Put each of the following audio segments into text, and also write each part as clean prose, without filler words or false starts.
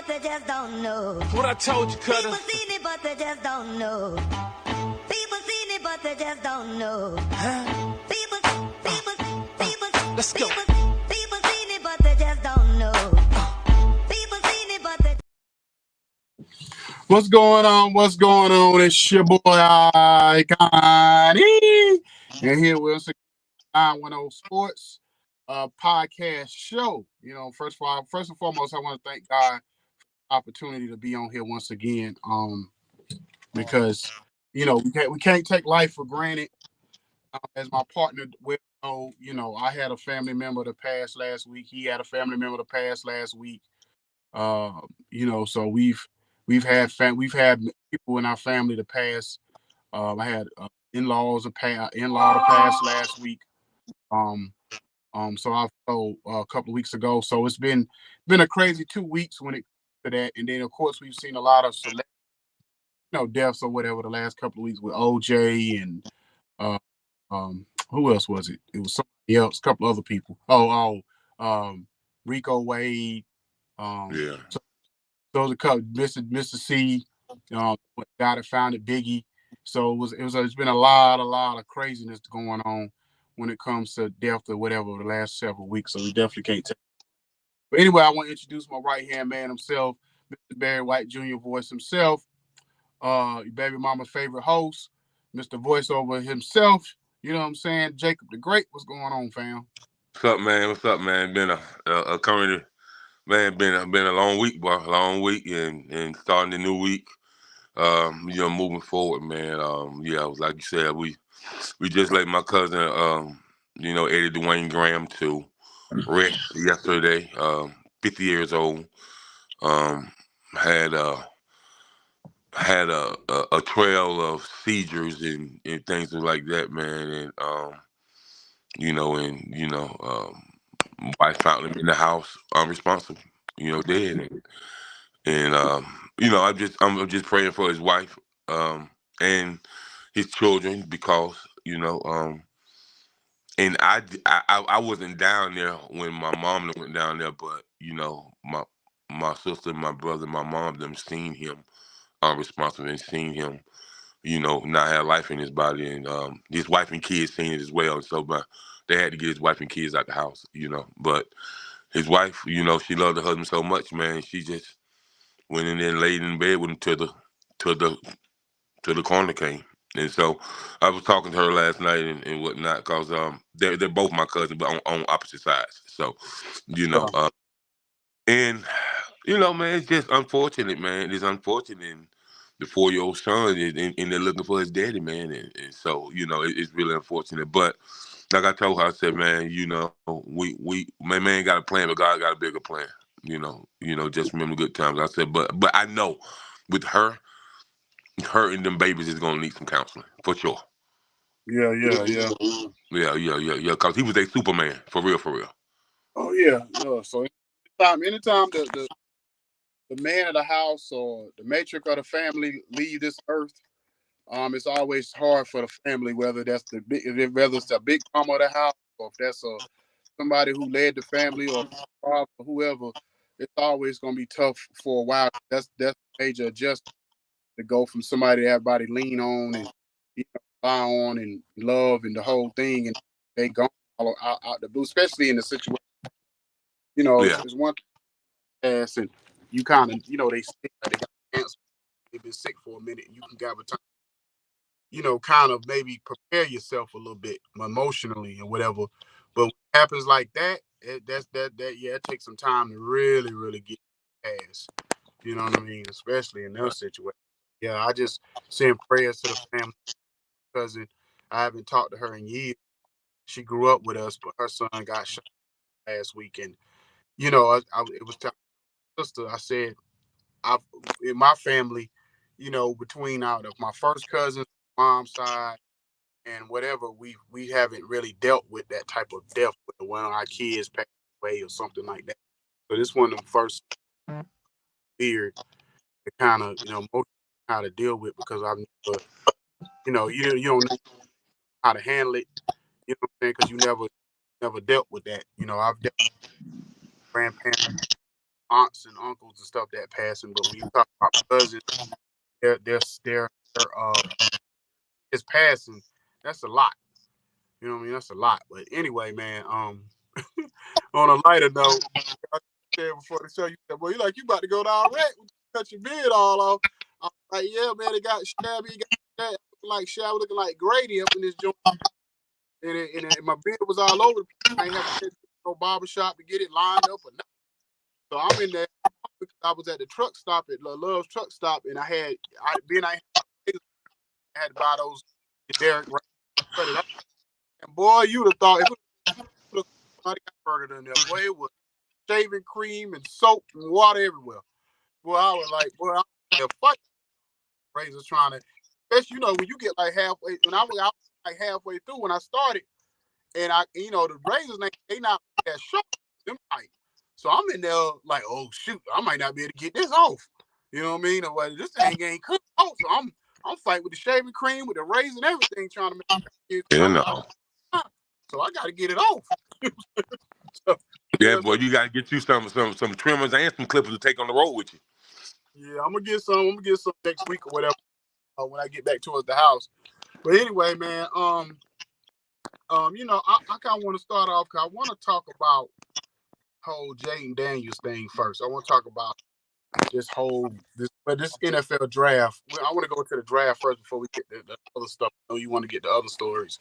but they just don't know. What I told you, Cutter. People seen it, but they just don't know. People seen it, but they just don't know. Huh? People, Let's go. people seen it, but they just don't know. People seen it, but they. What's going on? What's going on? It's your boy Iconi. And here we're on 910 Sports podcast show. You know, first and foremost, I want to thank God for the opportunity to be on here once again. Because you know we can't take life for granted. As my partner will know, you know, I had a family member that passed last week. He had a family member that passed last week. You know, so we've had people in our family to pass. I had in-law to pass last week. So a couple of weeks ago. So it's been a crazy 2 weeks when it comes to that. And then of course we've seen a lot of deaths or whatever the last couple of weeks with OJ and uh, who else was it? It was somebody else, a couple other people. Rico Wade. Yeah. So those are Mr. C, guy that founded Biggie. So it's been a lot of craziness going on when it comes to death or whatever the last several weeks. So we definitely can't take. But anyway, I want to introduce my right hand man himself, Mr. Barry White Jr. voice himself, your baby mama's favorite host, Mr. Voiceover himself. You know what I'm saying? Jacob the Great. What's going on, fam? What's up, man? What's up, man? Been a current man. Been a long week, boy. Long week, and starting the new week. Moving forward, man. Yeah, it was like you said, we just let my cousin, Eddie Dwayne Graham to rest yesterday. 50 years old. Um, had a trail of seizures and things like that, man, and wife found him in the house unresponsible, dead. And I'm just praying for his wife, and his children because, and I wasn't down there when my mom went down there, but my sister, my brother, my mom them seen him unresponsible and seen him, not have life in his body, and his wife and kids seen it as well. And so they had to get his wife and kids out the house, but his wife, she loved her husband so much, man. She just went in there and laid in bed with him till the coroner came. And so I was talking to her last night and whatnot because they're both my cousins, but on opposite sides. So, and man, it's just unfortunate, man. It's unfortunate. And the 4-year-old son, and they're looking for his daddy, man. And so, it's really unfortunate. But like I told her, I said, man, my man got a plan, but God got a bigger plan. Just remember good times. I said, but I know with her and them babies is gonna need some counseling for sure. Yeah. Yeah. Cause he was a Superman for real. Oh yeah. So anytime the man of the house or the matriarch of the family leave this earth, it's always hard for the family, whether it's the big mama of the house or if that's somebody who led the family or whoever. It's always gonna be tough for a while. That's a major adjustment to go from somebody that everybody lean on and rely on and love and the whole thing, and they gone out the blue, especially in the situation. Yeah. It's one pass and you kind of, they sick, they got cancer, they've been sick for a minute, and you can have a time, kind of maybe prepare yourself a little bit emotionally and whatever. But when it happens like that, it takes some time to really, really get past. You know what I mean? Especially in those situations. Yeah, I just send prayers to the family. Cousin, I haven't talked to her in years. She grew up with us, but her son got shot last week, and it was to my sister. I said, in my family, between out of my first cousin, mom's side, and whatever, we haven't really dealt with that type of death with one of our kids passed away or something like that. So this one of the first weird to kind of how to deal with, because I've never, you don't know how to handle it. You know what I'm saying? Because you never dealt with that. I've dealt with grandparents aunts and uncles and stuff that passing, but when you talk about cousins, their is passing. That's a lot. You know what I mean? That's a lot. But anyway, man. On a lighter note, I said before the show, you said, "Boy, you about to go down red, cut your beard all off." I'm like, "Yeah, man, it got shabby, like shabby, looking like Grady up in this joint, and my beard was all over. I ain't have to go to no barber shop to get it lined up or nothing. So I'm in there because I was at the truck stop at Love's truck stop, and I had to buy those Derek cut it up. And boy, you'd have thought if somebody got murdered in there, boy, it was shaving cream and soap and water everywhere. Boy, I was like, boy, I'm the fuck razors trying to, especially when you get like halfway. When I was like halfway through when I started, and the razors they not that sharp, them tight. So I'm in there like, oh shoot, I might not be able to get this off. You know what I mean? Or this thing ain't cooked off. So I'm fighting with the shaving cream, with the razor and everything, trying to make it. So I got to get it off. So, yeah, boy, you gotta get you some trimmers and some clippers to take on the road with you. Yeah, I'm gonna get some. I'm gonna get some next week or whatever when I get back towards the house. But anyway, man, I kind of want to start off because I want to talk about whole Jaden Daniels thing first. I want to talk about this NFL draft. I want to go to the draft first before we get the other stuff. I know you want to get the other stories,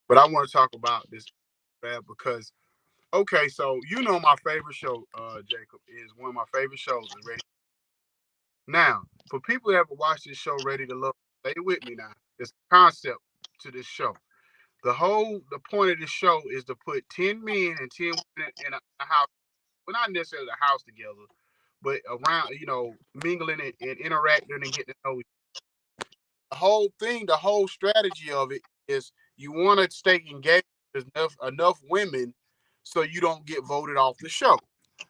but I want to talk about this draft because, okay, so my favorite show, Jacob, is one of my favorite shows is Ready. Now, for people that ever watched this show, Ready to Love, stay with me now. There's a concept to this show. The point of this show is to put 10 men and 10 women in a house, well, not necessarily a house together, but around, mingling and interacting and getting to know each other. The whole strategy of it is you want to stay engaged with enough women so you don't get voted off the show.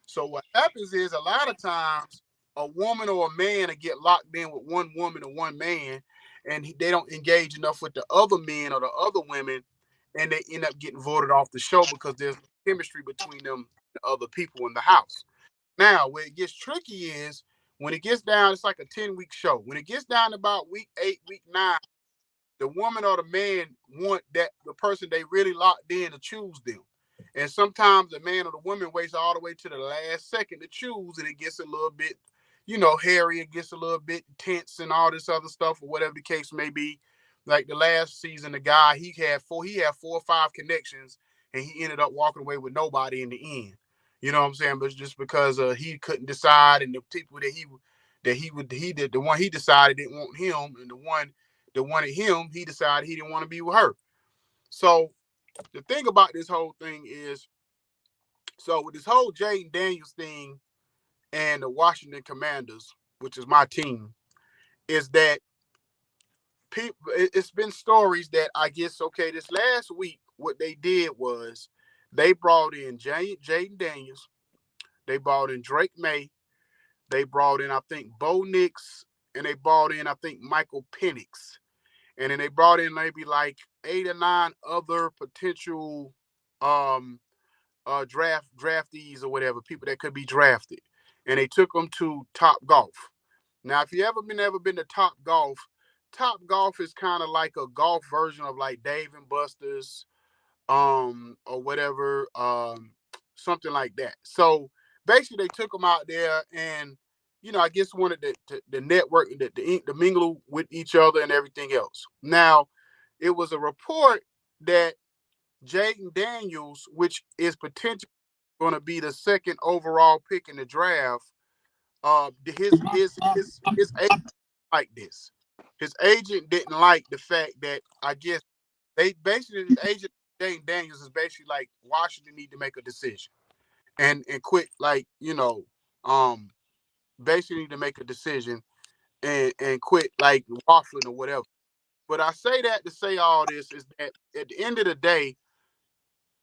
So what happens is a lot of times a woman or a man will get locked in with one woman or one man, and they don't engage enough with the other men or the other women, and they end up getting voted off the show because there's chemistry between them and the other people in the house. Now, where it gets tricky is when it gets down, it's like a 10-week show. When it gets down to about week 8, week 9, the woman or the man want that the person they really locked in to choose them. And sometimes the man or the woman waits all the way to the last second to choose, and it gets a little bit, hairy. It gets a little bit tense and all this other stuff, or whatever the case may be. Like the last season, the guy he had 4 or 5 connections, and he ended up walking away with nobody in the end. You know what I'm saying? But it's just because he couldn't decide, and the people the one he decided didn't want him, and the one that wanted him, he decided he didn't want to be with her. So the thing about this whole thing is, so with this whole Jaden Daniels thing and the Washington Commanders, which is my team, is that it's been stories that I guess, okay, this last week, what they did was they brought in Jaden Daniels, they brought in Drake May, they brought in, I think, Bo Nix, and they brought in, I think, Michael Penix. And then they brought in maybe like 8 or 9 other potential draftees or whatever, people that could be drafted. And they took them to Top Golf. Now, if you ever been to Top Golf is kind of like a golf version of like Dave and Buster's, or whatever, something like that. So basically, they took them out there, and I guess wanted the network, the mingle with each other and everything else. Now, it was a report that Jaden Daniels, which is potentially going to be the second overall pick in the draft, his agent like this. His agent didn't like the fact that I guess they basically his agent Jaden Daniels is basically like Washington need to make a decision and quit, like, basically need to make a decision and quit like waffling or whatever. But I say that to say all this is that at the end of the day,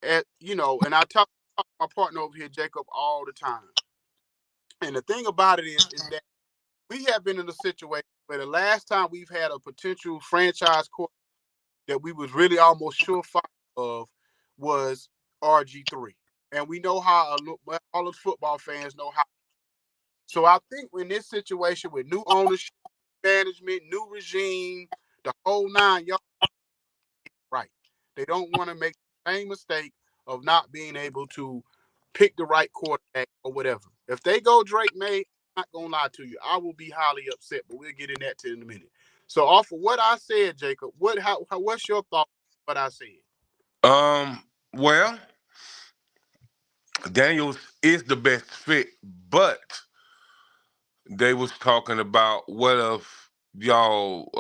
and I talk to my partner over here, Jacob, all the time. And the thing about it is that we have been in a situation where the last time we've had a potential franchise quarterback that we was really almost surefire of was RG3. And we know how all the football fans know how So I think in this situation with new ownership, management, new regime, the whole nine, y'all right. They don't want to make the same mistake of not being able to pick the right quarterback or whatever. If they go Drake May, I'm not gonna lie to you, I will be highly upset, but we'll get in that in a minute. So off of what I said, Jacob, what's your thought on what I said? Well, Daniels is the best fit, but they was talking about what if y'all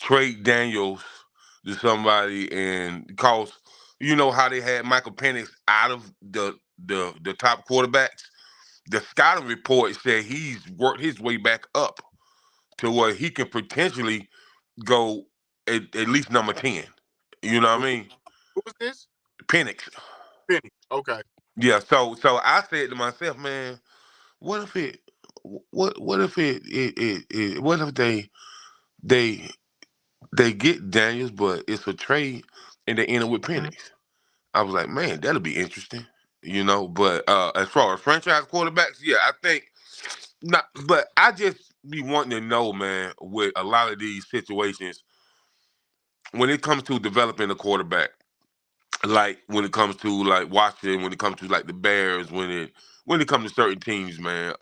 trade Daniels to somebody, and because you know how they had Michael Penix out of the top quarterbacks. The scouting report said he's worked his way back up to where he can potentially go at least number 10. You know what I Who, mean? who is this? Penix. Penny. Okay. Yeah, so I said to myself, man, what if it what if what if they they get Daniels, but it's a trade and they end up with Penix? I was like, man, that'll be interesting. You know, but as far as franchise quarterbacks, yeah, I think not, but I just be wanting to know, man, with a lot of these situations, when it comes to developing a quarterback, like when it comes to like Washington, when it comes to like the Bears, when it comes to certain teams, man,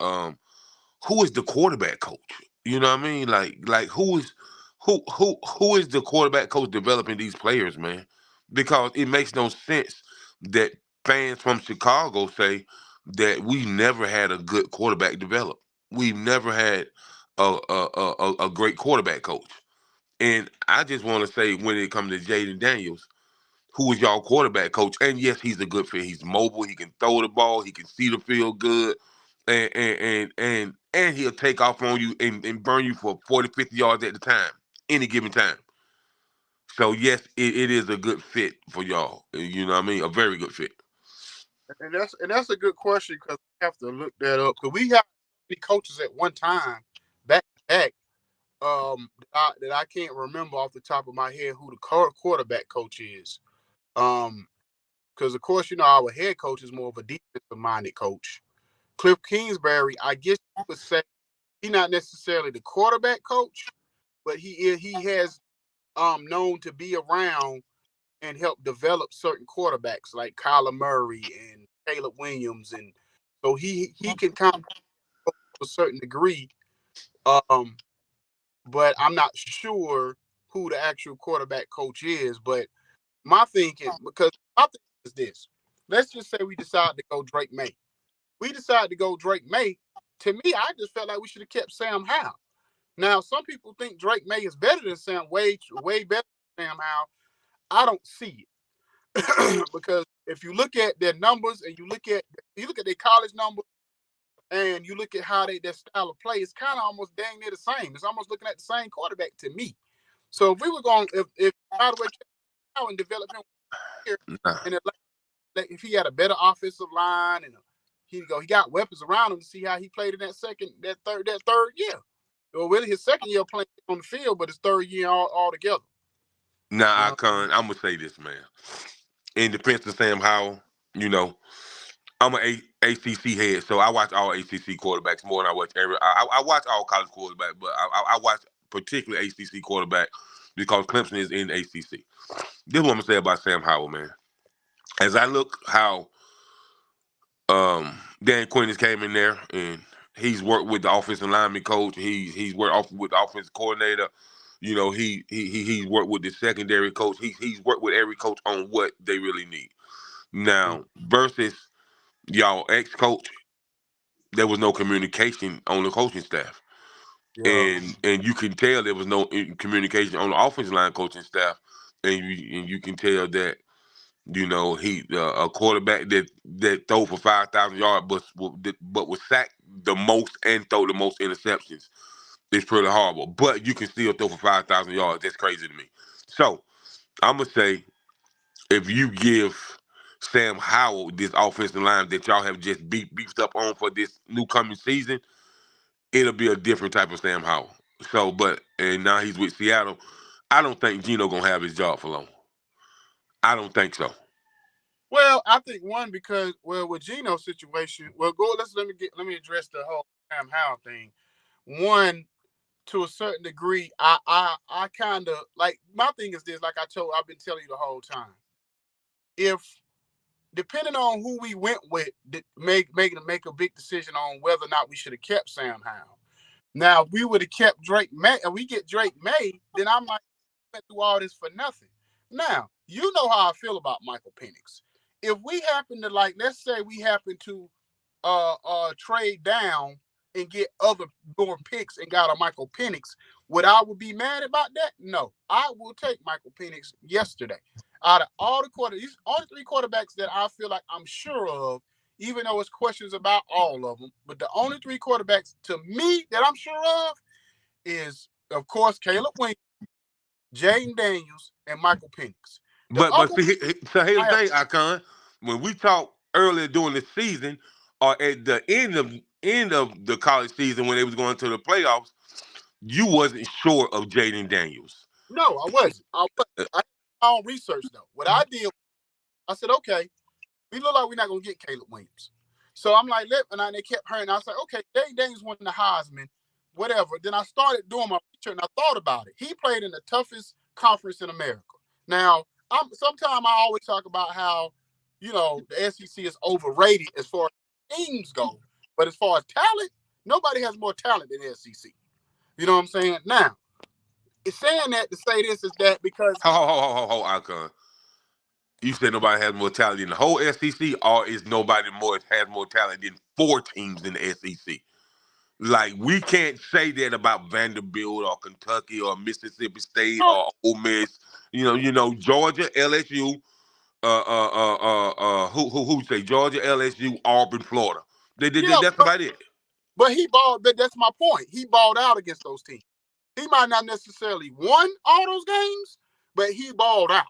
who is the quarterback coach? You know what I mean? Like who is the quarterback coach developing these players, man? Because it makes no sense that fans from Chicago say that we never had a good quarterback develop. We've never had a great quarterback coach. And I just want to say, when it comes to Jaden Daniels, who is y'all quarterback coach? And yes, he's a good fit. He's mobile. He can throw the ball. He can see the field good, and he'll take off on you and burn you for 40, 50 yards at the time, any given time. So yes, it is a good fit for y'all. You know what I mean? A very good fit. And that's a good question because I have to look that up because we have many coaches at one time back to back that I can't remember off the top of my head who the quarterback coach is. Because of course our head coach is more of a defensive minded coach. Cliff Kingsbury, I guess you would say he's not necessarily the quarterback coach, but he has known to be around and help develop certain quarterbacks like Kyler Murray and Caleb Williams, and so he can kind of to a certain degree. Um, but I'm not sure who the actual quarterback coach is. But my thinking, because my thinking is this: let's just say we decide to go Drake May. We decide to go Drake May. To me, I just felt like we should have kept Sam Howell. Now, some people think Drake May is better than Sam, way better than Sam Howell. I don't see it because if you look at their numbers and you look at their college numbers and you look at how their style of play, it's kind of almost dang near the same. It's almost looking at the same quarterback to me. So if we were going, if by the way, Howell and develop him here, Nah. and if he had a better offensive line and he got weapons around him to see how he played in that third year. Well, really his second year playing on the field, but his third year all together. Now, Uh, I'm gonna say this, man. In defense of Sam Howell, you know, I'm an ACC head, so I watch all ACC quarterbacks more than I watch I watch all college quarterbacks, but I watch particularly ACC quarterback because Clemson is in ACC. This is what I'm gonna say about Sam Howell, man. As I look how Dan Quinn has came in there and he's worked with the offensive lineman coach. He's worked with the offensive coordinator. You know, he's worked with the secondary coach. He's worked with every coach on what they really need. Now versus y'all ex coach, there was no communication on the coaching staff, yeah. and you can tell there was no communication on the offensive line coaching staff, and you can tell that he a quarterback that throw for 5,000 yards, but was sacked the most and throw the most interceptions. It's pretty horrible, but you can still throw for 5,000 yards. That's crazy to me. So I'm gonna say, if you give Sam Howell this offensive line that y'all have just beefed up on for this new coming season, it'll be a different type of Sam Howell. So, and now he's with Seattle. I don't think Gino gonna have his job for long. I don't think so. Well, I think one because with Gino's situation, let me address the whole Sam Howell thing. One, to a certain degree, I kind of like my thing is this. Like I've been telling you the whole time. If depending on who we went with, make a big decision on whether or not we should have kept Sam Howell. Now, if we would have kept Drake May, and we get Drake May, then I'm like, went through all this for nothing. Now, you know how I feel about Michael Penix. If we happen to let's say we happen to trade down and get other more picks and got a Michael Penix, would be mad about that? No, I will take Michael Penix yesterday. Out of all the these only three quarterbacks that I feel like I'm sure of, even though it's questions about all of them, but the only three quarterbacks to me that I'm sure of is, of course, Caleb Williams, Jaden Daniels, and Michael Penix. The But other see, so here's I the have thing, Icon. When we talked earlier during the season, or at the end of the college season when they was going to the playoffs, you wasn't sure of Jaden Daniels. no, I wasn't. I did my own research though. What I did, I said, okay, we look like we're not gonna get Caleb Williams. So I'm like, and they kept hurting. I was like, okay, Jaden Daniels won the Heisman, whatever. Then I started doing my research and I thought about it. He played in the toughest conference in America. Now, sometimes I always talk about how, the SEC is overrated as far as teams go. But as far as talent, nobody has more talent than the SEC. You know what I'm saying? Now, it's saying that to say this is that because Ho, Icon. You said nobody has more talent in the whole SEC, or is nobody has more talent than four teams in the SEC? Like, we can't say that about Vanderbilt or Kentucky or Mississippi State or Ole Miss. Georgia, LSU, who say Georgia, LSU, Auburn, Florida. yeah, That's about it. but he balled. But that's my point. He balled out against those teams. He might not necessarily won all those games, but he balled out.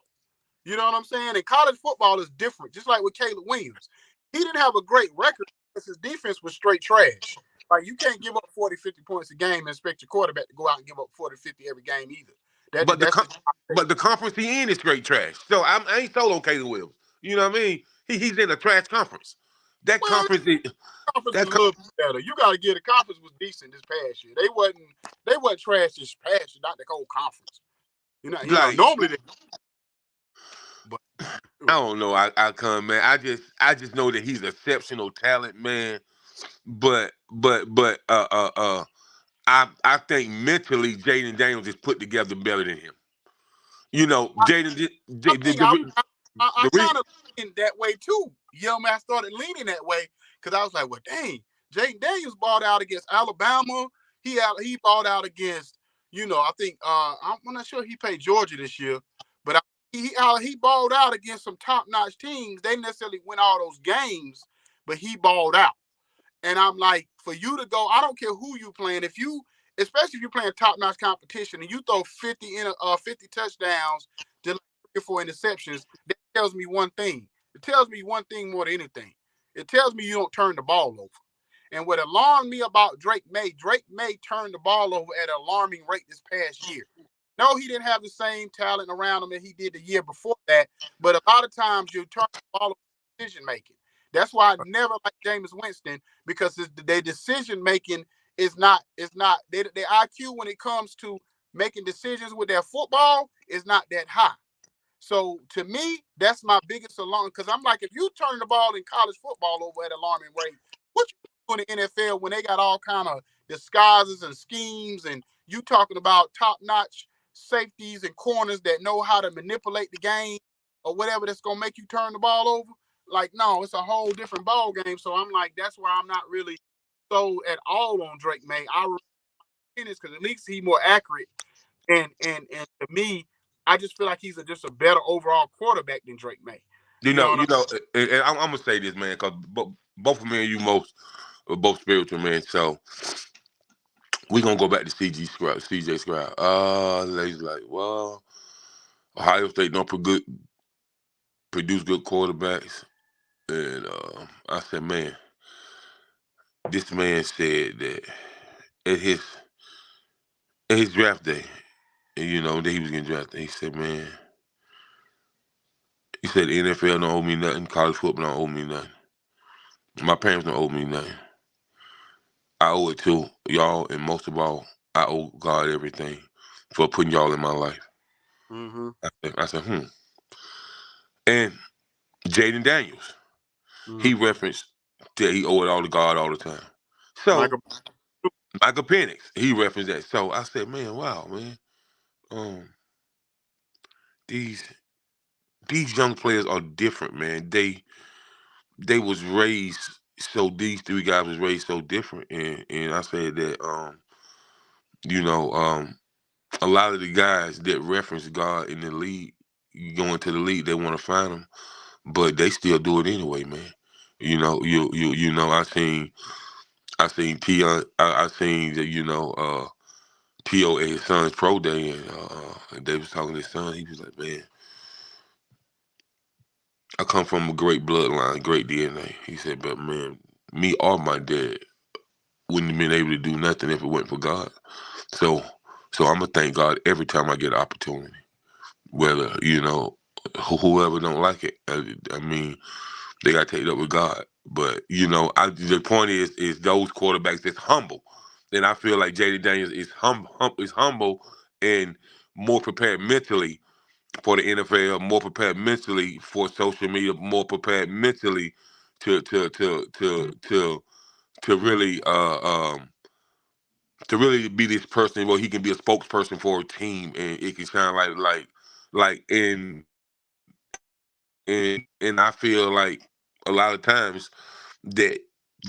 You know what I'm saying? And college football is different, just like with Caleb Williams. He didn't have a great record because his defense was straight trash. Like, you can't give up 40, 50 points a game and expect your quarterback to go out and give up 40, 50 every game either. But That's just the conference he in is straight trash. So I ain't sold on Caleb Williams. You know what I mean? He's in a trash conference. That well, conference is conference is that a little bit better. You got to get the conference was decent this past year. They wasn't trash this past year, not the whole conference. like Normally they, but I don't know. I come, man. I just know that he's exceptional talent, man. But I think mentally Jaden Daniels is put together better than him. Jaden I think I the kind reason. of leaned that way too. I started leaning that way because I was like, well, dang, Jaden Daniels balled out against Alabama. He balled out against, I think I'm not sure he played Georgia this year, but he balled out against some top notch teams. They didn't necessarily win all those games, but he balled out. And I'm like, for you to go, I don't care who you playing. Especially if you're playing top notch competition and you throw 50 touchdowns to like 3 or 4 interceptions, that tells me one thing. It tells me one thing more than anything. It tells me you don't turn the ball over. And what alarmed me about Drake May turned the ball over at an alarming rate this past year. No, he didn't have the same talent around him that he did the year before that, but a lot of times you turn the ball over decision making. That's why I never liked Jameis Winston because their decision making is not their IQ when it comes to making decisions with their football is not that high. So to me, that's my biggest alarm because I'm like, if you turn the ball in college football over at alarming rate, what you doing in the NFL when they got all kind of disguises and schemes and you talking about top-notch safeties and corners that know how to manipulate the game or whatever that's gonna make you turn the ball over? Like, no, it's a whole different ball game. So I'm like, that's why I'm not really sold at all on Drake May. I really because at least he's more accurate and to me, I just feel like he's just a better overall quarterback than Drake May. You You know know, what you know, and I'm gonna say this, man, because both of me and you are both spiritual, man. So we gonna go back to CJ Scribe. He's like, well, Ohio State don't produce good quarterbacks, and I said, man, this man said that at his draft day, and that he was getting drafted. He said, man, He said the NFL don't owe me nothing, college football don't owe me nothing. My parents don't owe me nothing. I owe it to y'all, and most of all, I owe God everything for putting y'all in my life. Mm-hmm. I said. And Jaden Daniels, Mm-hmm. he referenced that he owed it all to God all the time. So Michael. Michael Penix, he referenced that. So I said, man, wow, man, um, these these young players are different, man. They was raised so these three guys was raised so different, and I said that you know a lot of the guys that reference God in the league, you go into the league, they want to find him, but they still do it anyway, man. You know, I seen Tion, I seen that T.O. at his son's pro day, and they was talking to his son. He was like, man, I come from a great bloodline, great DNA. He said, but man, me or my dad wouldn't have been able to do nothing if it wasn't for God. So, so I'm gonna thank God every time I get an opportunity, whether whoever don't like it. I mean, they got to take it up with God. But the point is those quarterbacks that's humble, and I feel like J.D. Daniels is humble and more prepared mentally for the NFL, more prepared mentally for social media, more prepared mentally to to to to to to really be this person where he can be a spokesperson for a team and it can sound like and I feel like a lot of times that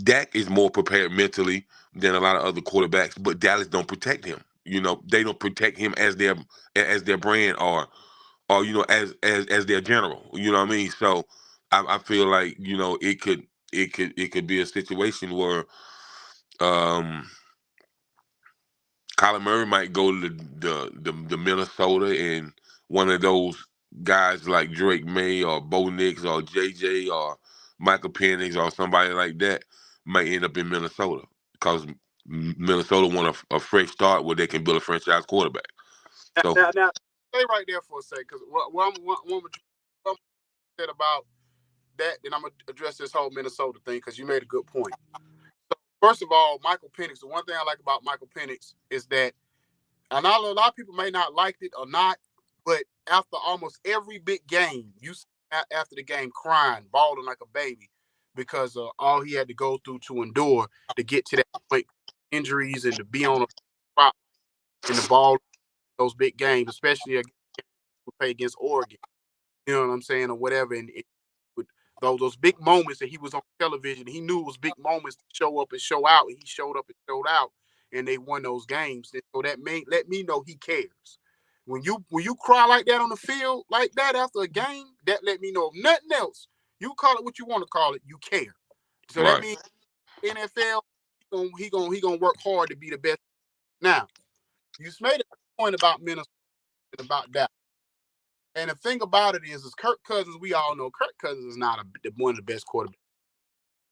Dak is more prepared mentally than a lot of other quarterbacks, but Dallas don't protect him. They don't protect him as their brand or as their general. You know what I mean? So I feel like it could be a situation where um Kyler Murray might go to the Minnesota, and one of those guys like Drake May or Bo Nix or JJ or Michael Penix or somebody like that might end up in Minnesota because Minnesota want a fresh start where they can build a franchise quarterback. So Now, stay right there for a second, because what said about that, then I'm gonna address this whole Minnesota thing because you made a good point. So, first of all, Michael Penix. The one thing I like about Michael Penix is that, and a lot of people may not like it or not, but after almost every big game, you see after the game crying, bawling like a baby because of all he had to go through to endure to get to that point, injuries and to be on a spot in the ball those big games, especially against play against Oregon. You know what I'm saying, or whatever. And with those big moments that he was on television, he knew it was big moments to show up and show out, and he showed up and showed out, and they won those games. And so that let me know he cares. When you cry like that on the field, like that after a game, that let me know if nothing else. You call it what you want to call it, you care. So that right, means NFL, he gonna work hard to be the best. Now, you made a point about Minnesota and about that. And the thing about it is Kirk Cousins. We all know Kirk Cousins is not one of the best quarterbacks.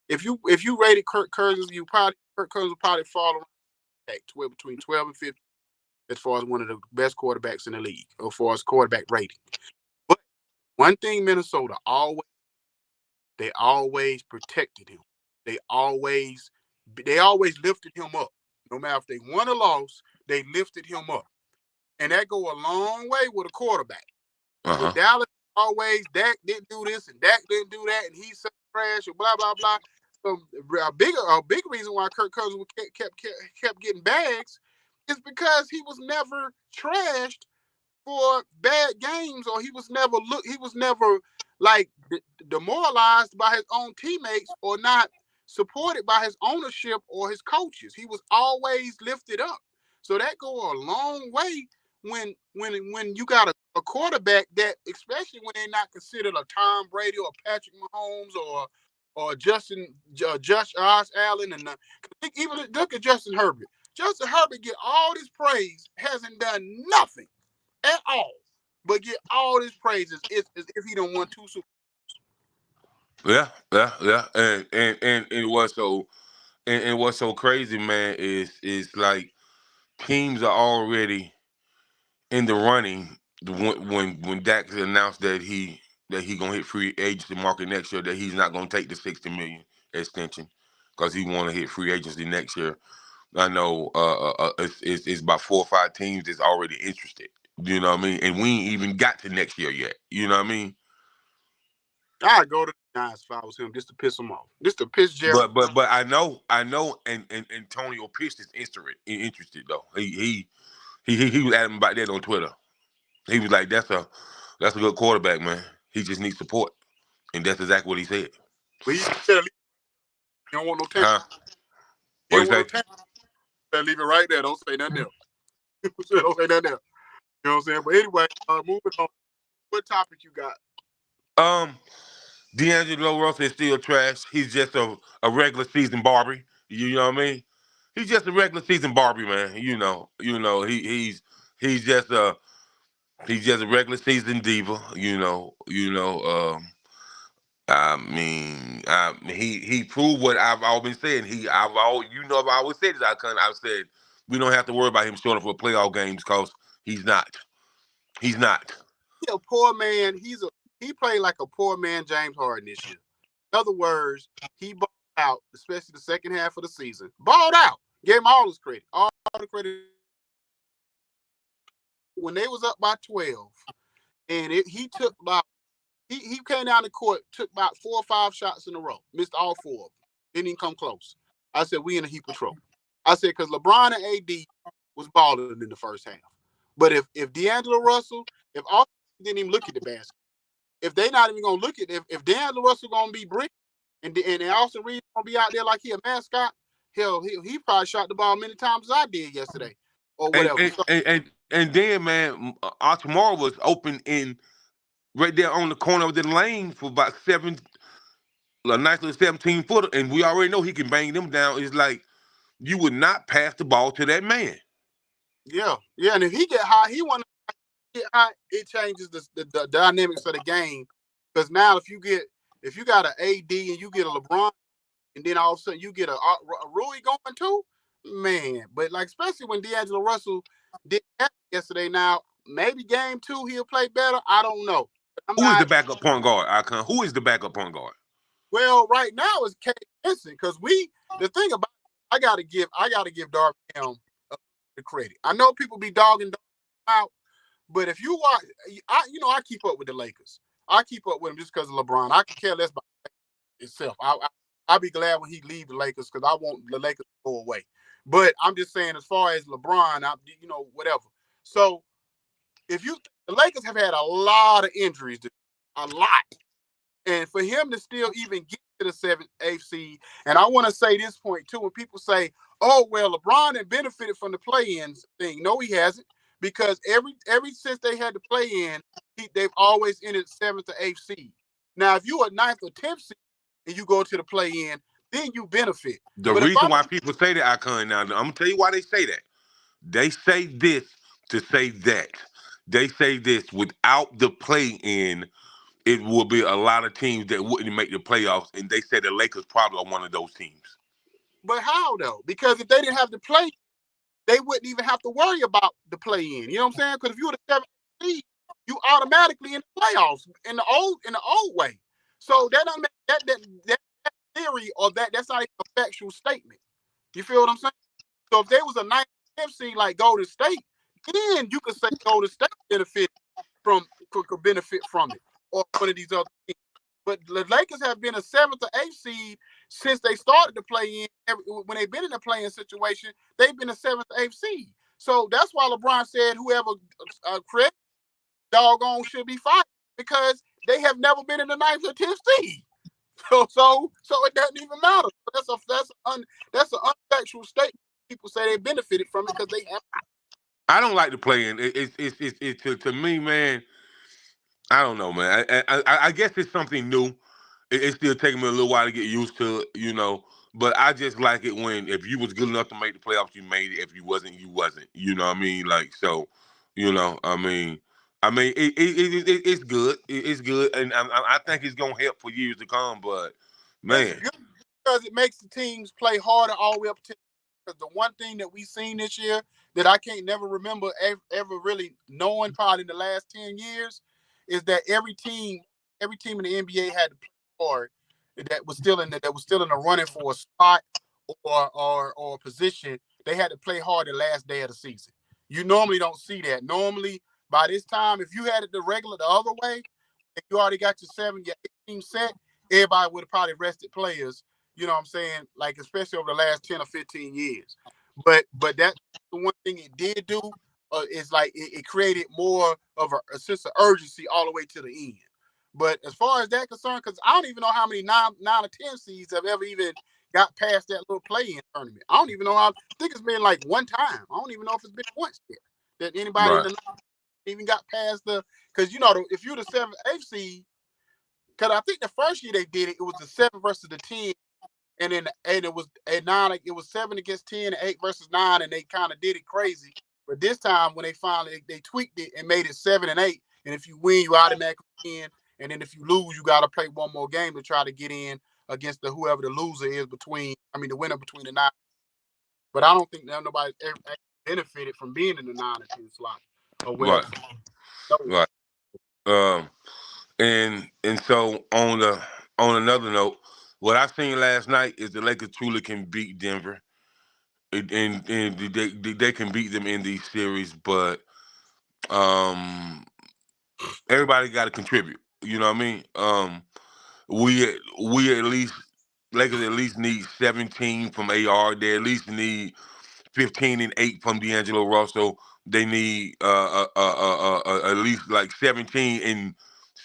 If you rated Kirk Cousins, Kirk Cousins will probably fall around 12, between 12 and 15 as far as one of the best quarterbacks in the league, or as far as quarterback rating. But one thing Minnesota always protected him. They always lifted him up. No matter if they won or lost, they lifted him up. And that go a long way with a quarterback. With uh-huh, Dallas, always Dak didn't do this and Dak didn't do that, and he's such trash and blah blah blah. So a big reason why Kirk Cousins kept getting bags is because he was never trashed for bad games, or he was never like demoralized by his own teammates, or not supported by his ownership or his coaches. He was always lifted up. So that go a long way when you got a quarterback that, especially when they're not considered a Tom Brady or Patrick Mahomes or Josh Allen, and even look at Justin Herbert. Justin Herbert get all this praise, hasn't done nothing at all, but get all his praises is if he don't won two Super. yeah, and what's so crazy, man, is like teams are already in the running when Dak announced that he that he's gonna hit free agency market next year, that he's not gonna take the $60 million extension because he want to hit free agency next year. I know it's about 4 or 5 teams that's already interested. You know what I mean? And we ain't even got to next year yet. You know what I mean? I'd go to the Giants if I was him, just to piss him off, just to piss Jerry. But I know, and Antonio Pierce is interested though. He was at him about that on Twitter. He was like, "That's a good quarterback, man. He just needs support," and that's exactly what he said. But he said, "You don't want no time. Huh? You What don't you want say? no time. Leave it right there. Don't say nothing else. Don't say nothing else. You know what I'm saying? But anyway, moving on. What topic you got? D'Angelo Russell is still trash. He's just a regular season Barbie. You know what I mean? He's just a regular season Barbie, man. He's just a regular season diva. He proved what I've always been saying. I've always said this. I've said we don't have to worry about him showing up for playoff games because he's not. He's not. He a poor man. He played like a poor man James Harden this year. In other words, he balled out, especially the second half of the season. Balled out. Gave him all his credit. All the credit. When they was up by 12, and he took about he came down the court, took about 4 or 5 shots in a row, missed all 4 of them. Didn't even come close. I said, we in a heap of trouble. I said, because LeBron and AD was balling in the first half. But if D'Angelo Russell, if all didn't even look at the basket, if they not even gonna look at if D'Angelo Russell gonna be brick and Austin Reeves gonna be out there like he a mascot, hell, he probably shot the ball many times as I did yesterday or And whatever. and So, and, and then, man, our tomorrow was open in right there on the corner of the lane for about a nice little 17-footer, and we already know he can bang them down. It's like you would not pass the ball to that man. yeah, and if he get high, he want to get high. It changes the dynamics of the game because now if you got an AD and you get a LeBron, and then all of a sudden you get a Rui going too, man. But like especially when D'Angelo Russell did that yesterday. Now maybe game 2 he'll play better. I don't know. I'm Who is the not. backup point guard, Icon? Who is the backup point guard? Well, right now it's Kate Vincent because the thing about I gotta give Darvin Ham the credit. I know people be dogging out, but if you watch, I keep up with the Lakers. I keep up with them just because of LeBron. I can care less about itself. I'll be glad when he leave the Lakers because I want the Lakers to go away. But I'm just saying, as far as LeBron, whatever. So the Lakers have had a lot of injuries, a lot. And for him to still even get to the 7th, 8th seed, and I want to say this point too, when people say, oh, well, LeBron had benefited from the play-ins thing. No, he hasn't, because every since they had the play-in, they've always ended 7th or 8th seed. Now, if you're a 9th or 10th seed and you go to the play-in, then you benefit. The But if reason why people say that, Icon, now I'm gonna tell you why they say that. They say this to say that. They say this without the play-in, it will be a lot of teams that wouldn't make the playoffs, and they say the Lakers probably are one of those teams. But how though? Because if they didn't have to play, they wouldn't even have to worry about the play-in. You know what I'm saying? Because if you were the 7th seed, you automatically in the playoffs in the old way. So that doesn't make that theory or that's not a factual statement. You feel what I'm saying? So if there was a 9th or 10th seed like Golden State, then you could say Golden State could benefit from it, or one of these other teams. But the Lakers have been a 7th or 8th seed since they started to play in. When they've been in a playing situation, they've been a 7th or 8th seed. So that's why LeBron said whoever created doggone should be fired, because they have never been in the 9th or 10th seed. So it doesn't even matter. That's an unfactual statement. People say they benefited from it because they have. I don't like the play-in. To me, man. I don't know, man. I guess it's something new. It's still taking me a little while to get used to it, But I just like it when if you was good enough to make the playoffs, you made it. If you wasn't, you wasn't. You know what I mean? Like so, it's good. It's good, and I think it's gonna help for years to come. But It's man, good because it makes the teams play harder all the way up to. Because the one thing that we've seen this year that I can't never remember ever really knowing, probably in the last 10 years, is that every team every team in the NBA had to play hard that was still in the running for a spot or a position. They had to play hard the last day of the season. You normally don't see that. Normally, by this time, if you had it the other way, if you already got your 8 team set, everybody would have probably rested players. You know what I'm saying? Like especially over the last 10 or 15 years. But that's the one thing it did do is like it created more of a sense of urgency all the way to the end. But as far as that concerned, because I don't even know how many nine or 10 seeds have ever even got past that little play-in tournament. I don't even know how. I think it's been like one time. I don't even know if it's been once yet that anybody in Right. the even got past the. Because you know, if you're the 7th, 8th seed, because I think the first year they did it, it was the 7 versus the 10, and then it was at 9. Like, it was 7 against 10, and 8 versus 9, and they kind of did it crazy. But this time, when they finally they tweaked it and made it 7 and 8, and if you win, you automatically in, and then if you lose, you got to play one more game to try to get in against whoever the loser is the winner between the 9. But I don't think that nobody's ever benefited from being in the 9 or 10 slot or whatever. Right. No one. Right. Um, and so on another note, what I seen last night is the Lakers truly can beat Denver, and they can beat them in these series, but um, everybody got to contribute. You know what I mean? We at least Lakers at least need 17 from AR. They at least need 15 and 8 from D'Angelo Russell. They need at least like 17 and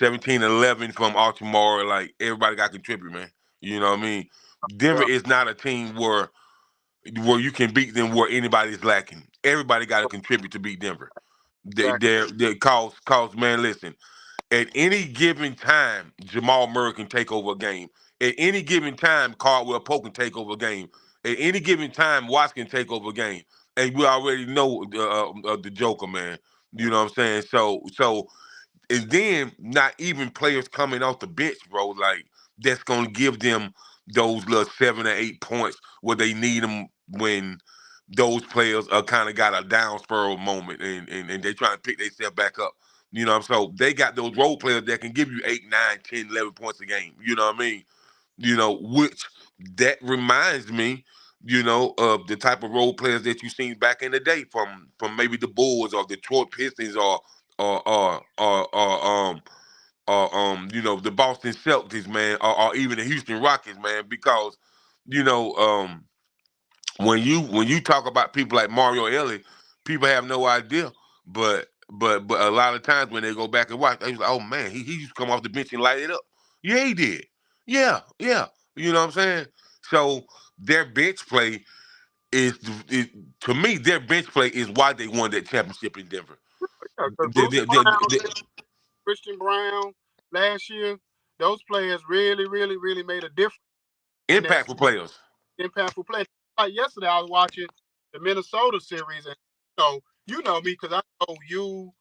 11 from Altamore. Like everybody got to contribute, man. You know what I mean? Denver Yeah, is not a team where you can beat them where anybody's lacking. Everybody got to contribute to beat Denver. exactly. They cause man, listen. At any given time, Jamal Murray can take over a game. At any given time, Caldwell Pope can take over a game. At any given time, Watts can take over a game. And we already know the Joker, man. You know what I'm saying? So and then not even players coming off the bench, bro. Like that's gonna give them those little 7 or 8 points where they need them when those players are kind of got a down spiral moment and they trying to pick themselves back up. You know, so they got those role players that can give you 8, 9, 10, 11 points a game. You know what I mean? You know, which that reminds me, of the type of role players that you seen back in the day from maybe the Bulls or Detroit Pistons or the Boston Celtics, man, or even the Houston Rockets, man, because you know when you talk about people like Mario Ellie, people have no idea, but a lot of times when they go back and watch, they was like, oh man, he used to come off the bench and light it up. Yeah, he did. Yeah, yeah. You know what I'm saying? So their bench play is to me, their bench play is why they won that championship in Denver. Because The, the, the, the Christian Brown last year, those players really, really, really made a difference in that impactful players. impactful play. Like yesterday, I was watching the Minnesota series, and you know me because I know you,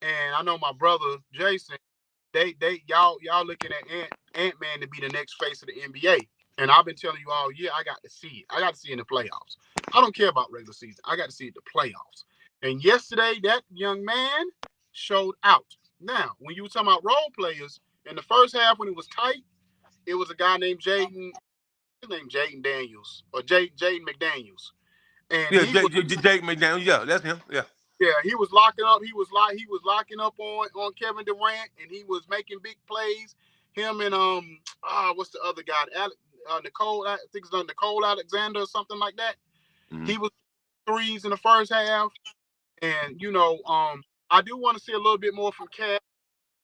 and I know my brother Jason. Y'all looking at Ant-Man to be the next face of the NBA. And I've been telling you all year, I got to see it. I got to see it in the playoffs. I don't care about regular season. I got to see it in the playoffs. And yesterday, that young man showed out. Now, when you were talking about role players, in the first half when it was tight, it was a guy named Jaden Daniels or Jaden McDaniels. And Yeah, he was Jake McDaniel. Yeah, that's him. Yeah. Yeah, he was locking up. He was locking up on Kevin Durant, and he was making big plays. Him and what's the other guy? Nicole, I think it's Nicole Alexander or something like that. Mm-hmm. He was threes in the first half, and I do want to see a little bit more from Cat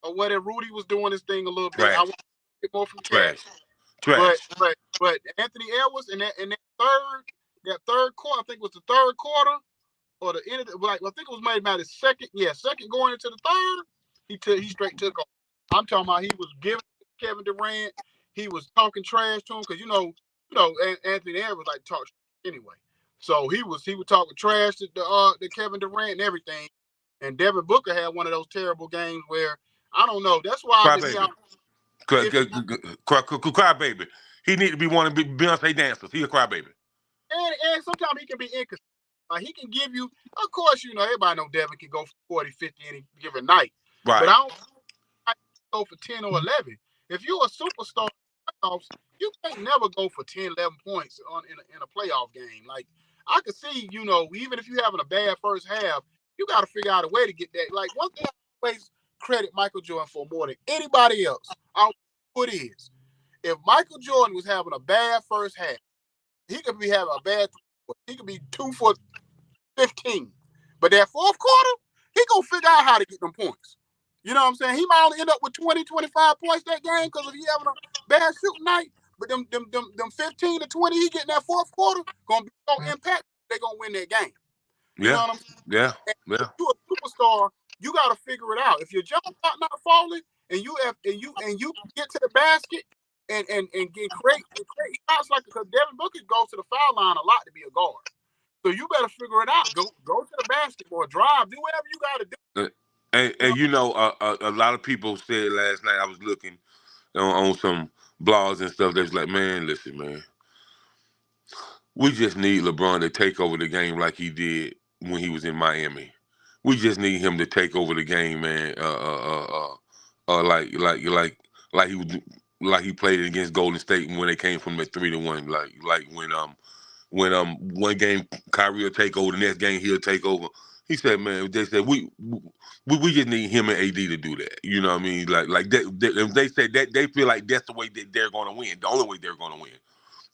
or whether Rudy was doing his thing a little bit. I Trash, want a bit more from Cat, trash, but trash. but Anthony Edwards in that third quarter, I think it was the third quarter or the end of I think it was maybe about his second going into the third, he straight took off. I'm talking about he was giving Kevin Durant, he was talking trash to him because Anthony Edwards like talk anyway. So he was talking trash to Kevin Durant and everything. And Devin Booker had one of those terrible games where I don't know. That's why I've Cry been baby. hearing Cry, if cry, cry baby. He need to be one of Beyonce dancers. He a cry baby. and sometimes he can be inconsistent. Like he can give you, of course, everybody know Devin can go for 40, 50 any given night. But Right. I don't go for 10 or 11. If you're a superstar in the playoffs, you can't never go for 10, 11 points in a playoff game. Like, I could see, even if you're having a bad first half, you got to figure out a way to get that. Like, one thing I always credit Michael Jordan for more than anybody else, I don't know who it is. If Michael Jordan was having a bad first half, he could be having a bad, he could be 2 for 15. But that fourth quarter, he gonna figure out how to get them points. You know what I'm saying? He might only end up with 20, 25 points that game because if he having a bad shooting night, but them 15 to 20 he getting that fourth quarter gonna be so impact, they gonna win that game. You know Yeah, what I'm saying? yeah, And yeah. if you're a superstar, you gotta figure it out. If your jump shot not falling and you get to the basket and create shots like, because Devin Booker goes to the foul line a lot to be a guard. So you better figure it out. Go to the basketball, drive, do whatever you got to do. You know? A lot of people said last night, I was looking on some blogs and stuff, they was like, man, listen, man, we just need LeBron to take over the game like he did when he was in Miami. We just need him to take over the game, man. Like he was, like he played against Golden State when they came from the 3-1. Like when one game Kyrie will take over, the next game he'll take over. He said, man, they said we just need him and AD to do that. You know what I mean? They said that they feel like that's the way that they're going to win. The only way they're going to win.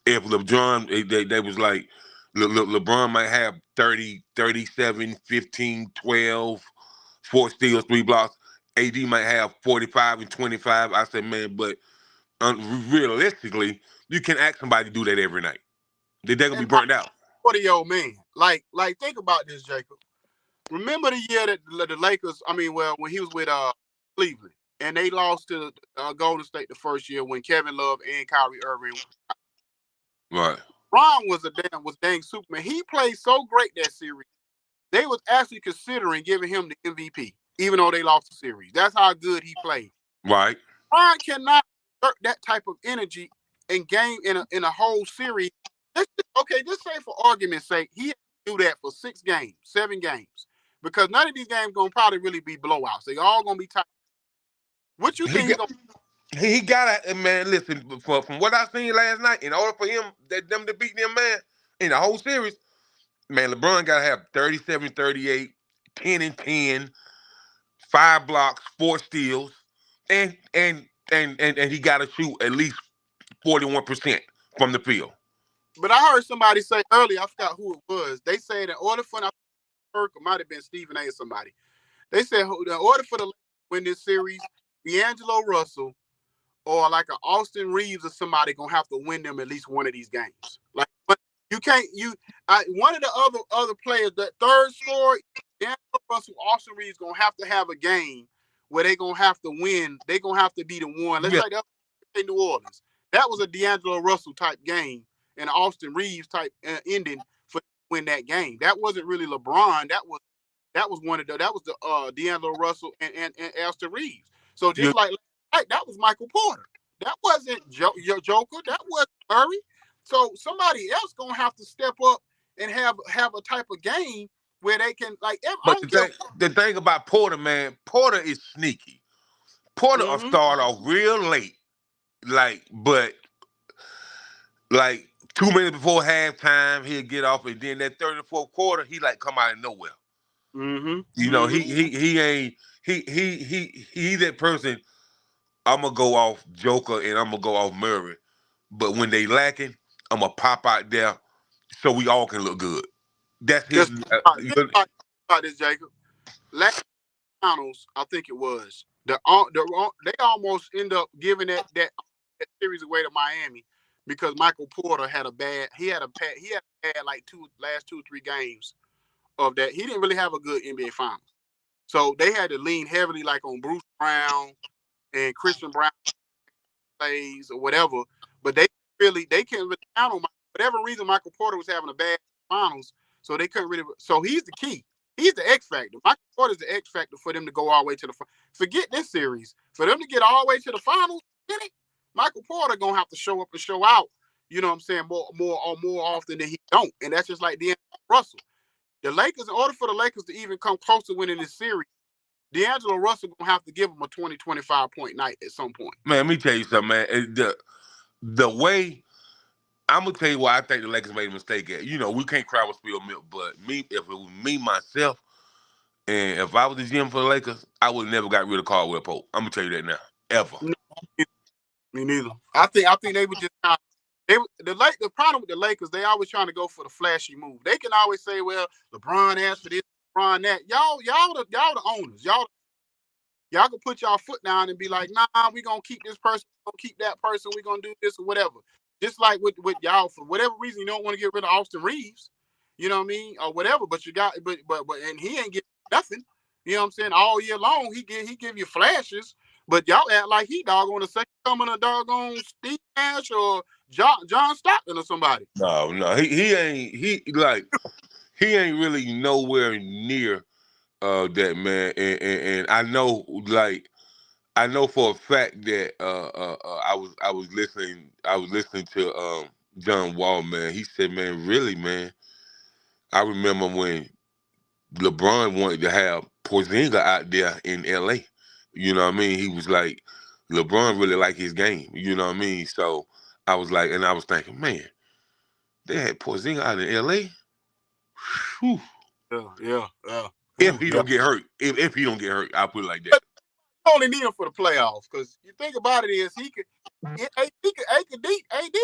If LeBron, they was like, LeBron might have 30, 37, 15, 12, 4 steals, 3 blocks. AD might have 45 and 25. I said, man, but realistically, you can ask somebody to do that every night. They're going to be And burnt out. 40-year-old man. Like think about this, Jacob. Remember the year that the Lakers, when he was with Cleveland, and they lost to Golden State the first year when Kevin Love and Kyrie Irving. Right. Ron was dang Superman. He played so great that series. They was actually considering giving him the MVP, even though they lost the series. That's how good he played. Right. Ron cannot exert that type of energy in a whole series. Just say for argument's sake, he had to do that for 6 games, 7 games. Because none of these games gonna probably really be blowouts. They all gonna be tight. What you think he got to, man, listen, from what I seen last night, in order for them to beat them, man, in the whole series, man, LeBron got to have 37, 38, 10 and 10, 5 blocks, 4 steals, and he got to shoot at least 41% from the field. But I heard somebody say earlier, I forgot who it was. They said in order for Kirk, it might have been Stephen A. or somebody. They said in order for the Lakers to win this series, D'Angelo Russell or like an Austin Reeves or somebody gonna have to win them at least one of these games. Like, but you can't. One of the other players, that third scorer, D'Angelo Russell, Austin Reeves gonna have a game where they gonna have to win. They gonna have to be the one. Let's say that in New Orleans. That was a D'Angelo Russell type game and Austin Reeves type ending for win that game. That wasn't really LeBron. That was the D'Angelo Russell and Austin Reeves. So just like that was Michael Porter. That wasn't your Joker. That wasn't Murray. So somebody else gonna have to step up and have a type of game where they can But the thing about Porter, man, Porter is sneaky. Porter will start off real late, but 2 minutes before halftime, he'll get off, and then that third and fourth quarter, he come out of nowhere. Mm-hmm. You know, he ain't he that person. I'm gonna go off Joker and I'm gonna go off Murray, but when they lacking, I'm gonna pop out there so we all can look good. That's his. Think about this, Jacob. Last finals, I think it was they almost end up giving that series away to Miami because Michael Porter had a bad like last 2-3 games of that. He didn't really have a good NBA finals, so they had to lean heavily on Bruce Brown and Christian Brown plays or whatever. But they can't really count on whatever reason Michael Porter was having a bad finals, so they couldn't really. So he's the key. He's the X factor. Michael Porter's the X factor for them to go all the way to the. Forget this series. For them to get all the way to the finals, Michael Porter gonna have to show up and show out. You know what I'm saying? More often than he don't, and that's just like D'Angelo Russell. The Lakers, in order for the Lakers to even come close to winning this series, D'Angelo Russell gonna have to give him a 20, 25 point night at some point. Man, let me tell you something, man. The way I'm gonna tell you why I think the Lakers made a mistake at. You know, we can't cry with spilled milk, but me, if it was me myself, and if I was the GM for the Lakers, I would have never got rid of Caldwell Pope. I'm gonna tell you that now, ever. No, me neither. I think they would just the problem with the Lakers, they always trying to go for the flashy move. They can always say, well, LeBron asked for this, LeBron that. Y'all the owners. Y'all can put y'all foot down and be like, nah, we gonna keep this person, we gonna keep that person, we gonna do this or whatever. Just like with y'all, for whatever reason, you don't want to get rid of Austin Reeves, you know what I mean, or whatever. But you got, but and he ain't getting nothing. You know what I'm saying? All year long, he give you flashes, but y'all act like he doggone the second coming of doggone Steve Nash or John Stockton or somebody. No, he ain't really nowhere near that man. And I know for a fact that I was listening to John Wall, man. He said, man, really, man, I remember when LeBron wanted to have Porzingis out there in LA. You know what I mean? He was like, LeBron really liked his game. You know what I mean? So I was like, and I was thinking, man, they had Porzingis out in LA. Whew. Yeah. If he Yeah. don't get hurt, if he don't get hurt, I'll put it like that. You only need him for the playoffs, because you think about it is AD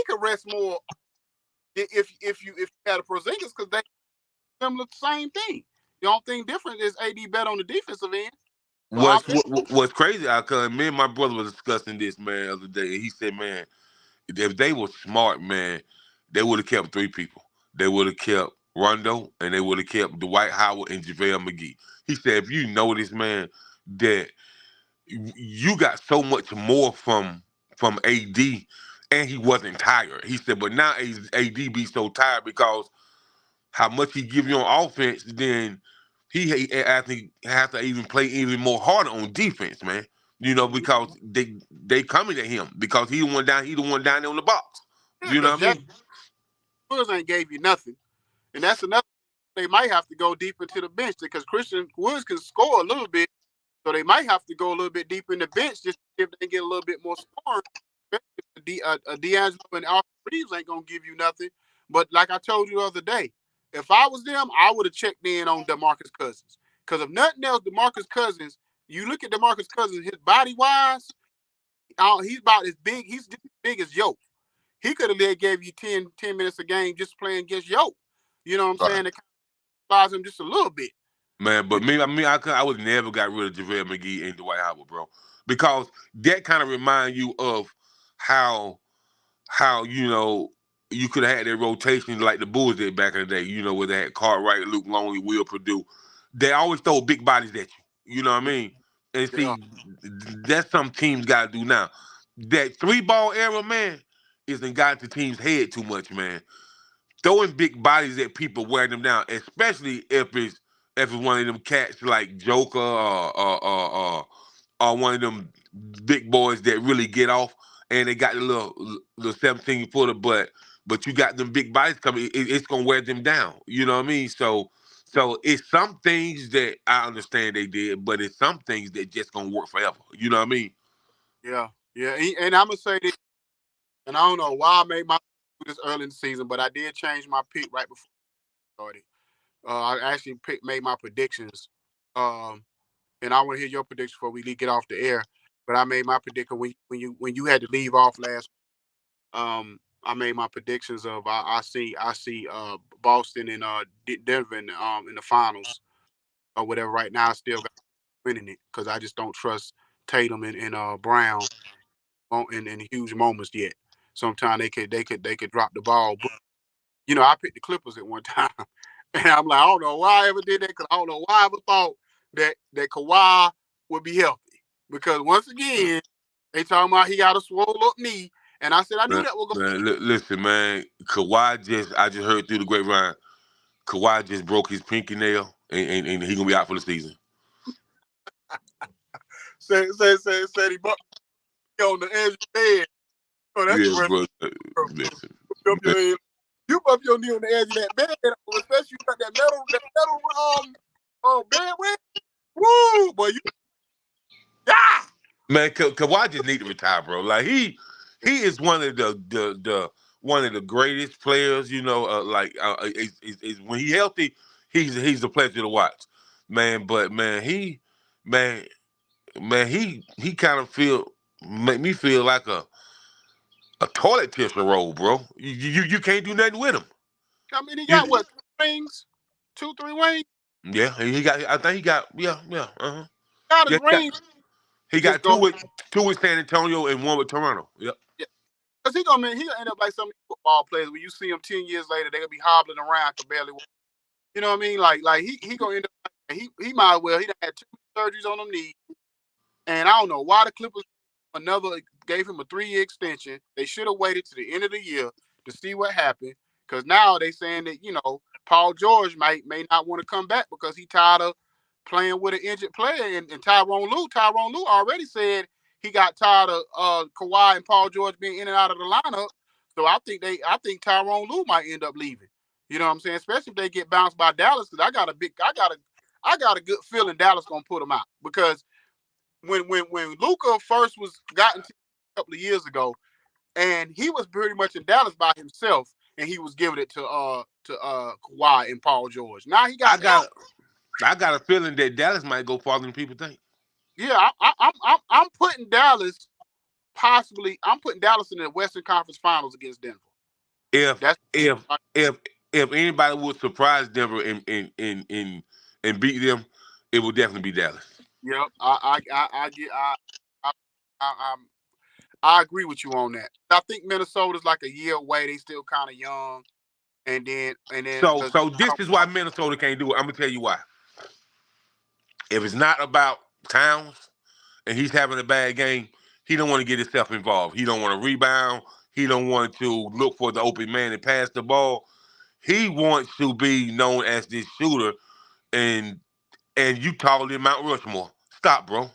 could rest more if you had a Porzingis, because they similar same thing. The only thing different is AD bet on the defensive end. So What's crazy? Cause me and my brother was discussing this, man, the other day, and he said, man, if they were smart, man, they would have kept three people. They would have kept Rondo, and they would have kept Dwight Howard and JaVale McGee. He said, if you notice, man, that you got so much more from AD, and he wasn't tired. He said, but now AD be so tired because how much he give you on offense, then I think has to even play even more harder on defense, man. You know, because they coming at him because he the one down there on the box. You know because what I Jack mean? Woods ain't gave you nothing, and that's another. They might have to go deep into the bench, because Christian Woods can score a little bit, so they might have to go a little bit deep in the bench just to see if they get a little bit more scoring. D'Angelo and Austin Reeves ain't gonna give you nothing. But like I told you the other day, if I was them, I would have checked in on DeMarcus Cousins. Because if nothing else, DeMarcus Cousins, you look at DeMarcus Cousins, his body wise, he's about as big. He's just as big as Yoke. He could have gave you 10 minutes a game just playing against Yoke. You know what I'm Right. saying? It kind of him just a little bit. Man, but I would never got rid of JaVale McGee and Dwight Howard, bro, because that kind of remind you of how you know you could have had that rotation like the Bulls did back in the day. You know, where they had Cartwright, Luke Longley, Will Purdue. They always throw big bodies at you. You know what I mean? And Yeah. see, that's some teams got to do now. That three ball era, man, isn't got to teams' head too much, man. Throwing big bodies at people, wearing them down, especially if it's one of them cats like Joker or one of them big boys that really get off, and they got the little 17 footer, but you got them big bodies coming, it's gonna wear them down. You know what I mean? So it's some things that I understand they did, but it's some things that just gonna work forever. You know what I mean? Yeah. And I'm gonna say this, and I don't know why I made my this early in the season, but I did change my pick right before I started. I actually made my predictions, and I want to hear your prediction before we get off the air. But I made my prediction when you had to leave off last. I made my predictions of I see Boston and Denver in the finals or whatever. Right now, I still got winning it, because I just don't trust Tatum and Brown in huge moments yet. Sometimes they could drop the ball. But, I picked the Clippers at one time, and I'm like, I don't know why I ever did that, because I don't know why I ever thought that Kawhi would be healthy. Because once again, they talking about he got a swole up knee, and I said I knew that was gonna. Listen, man, I just heard through the grapevine, Kawhi just broke his pinky nail, and he gonna be out for the season. Said he bumped on the edge of the bed. Oh, that's Yeah, rough. bro. Listen, You bump your knee on the edge of that bed, especially you got that metal bed with. Woo, boy, you ah! Man, Kawhi just need to retire, bro. Like he is one of the one of the greatest players. You know, is when he healthy, he's a pleasure to watch, man. But man, he kind of make me feel like a toilet tissue roll, bro. You can't do nothing with him. I mean, he You, got what, 3 rings? 2, 3 rings? yeah, he got. I think he got. Yeah. Got his Yeah, ring. he Just got go. two with San Antonio and one with Toronto. Yep. Yeah. Because he gonna end up like some of these football players. When you see him 10 years later, they gonna be hobbling around, can barely walk. You know what I mean? Like he gonna end up like he might as well. He done had 2 surgeries on them knees. And I don't know why the Clippers gave him a 3-year extension. They should have waited to the end of the year to see what happened. Because now they saying that, Paul George may not want to come back because he tired of playing with an injured player. And Tyronn Lue already said he got tired of Kawhi and Paul George being in and out of the lineup. So I think Tyronn Lue might end up leaving. You know what I'm saying? Especially if they get bounced by Dallas, because I got a good feeling Dallas gonna put them out. Because when Luka first was gotten to a couple of years ago, and he was pretty much in Dallas by himself, and he was giving it to Kawhi and Paul George. Now he I got help. got I got a feeling that Dallas might go farther than people think. Yeah, I'm putting Dallas possibly. I'm putting Dallas in the Western Conference Finals against Denver. If That's if if if anybody would surprise Denver and beat them, it would definitely be Dallas. yep. I I agree with you on that. I think Minnesota's like a year away. They still kind of young, and then So because so this is why Minnesota can't do it. I'm gonna tell you why. If it's not about Towns and he's having a bad game, he don't want to get himself involved. He don't want to rebound. He don't want to look for the open man and pass the ball. He wants to be known as this shooter, and you taller than Mount Rushmore. Stop, bro.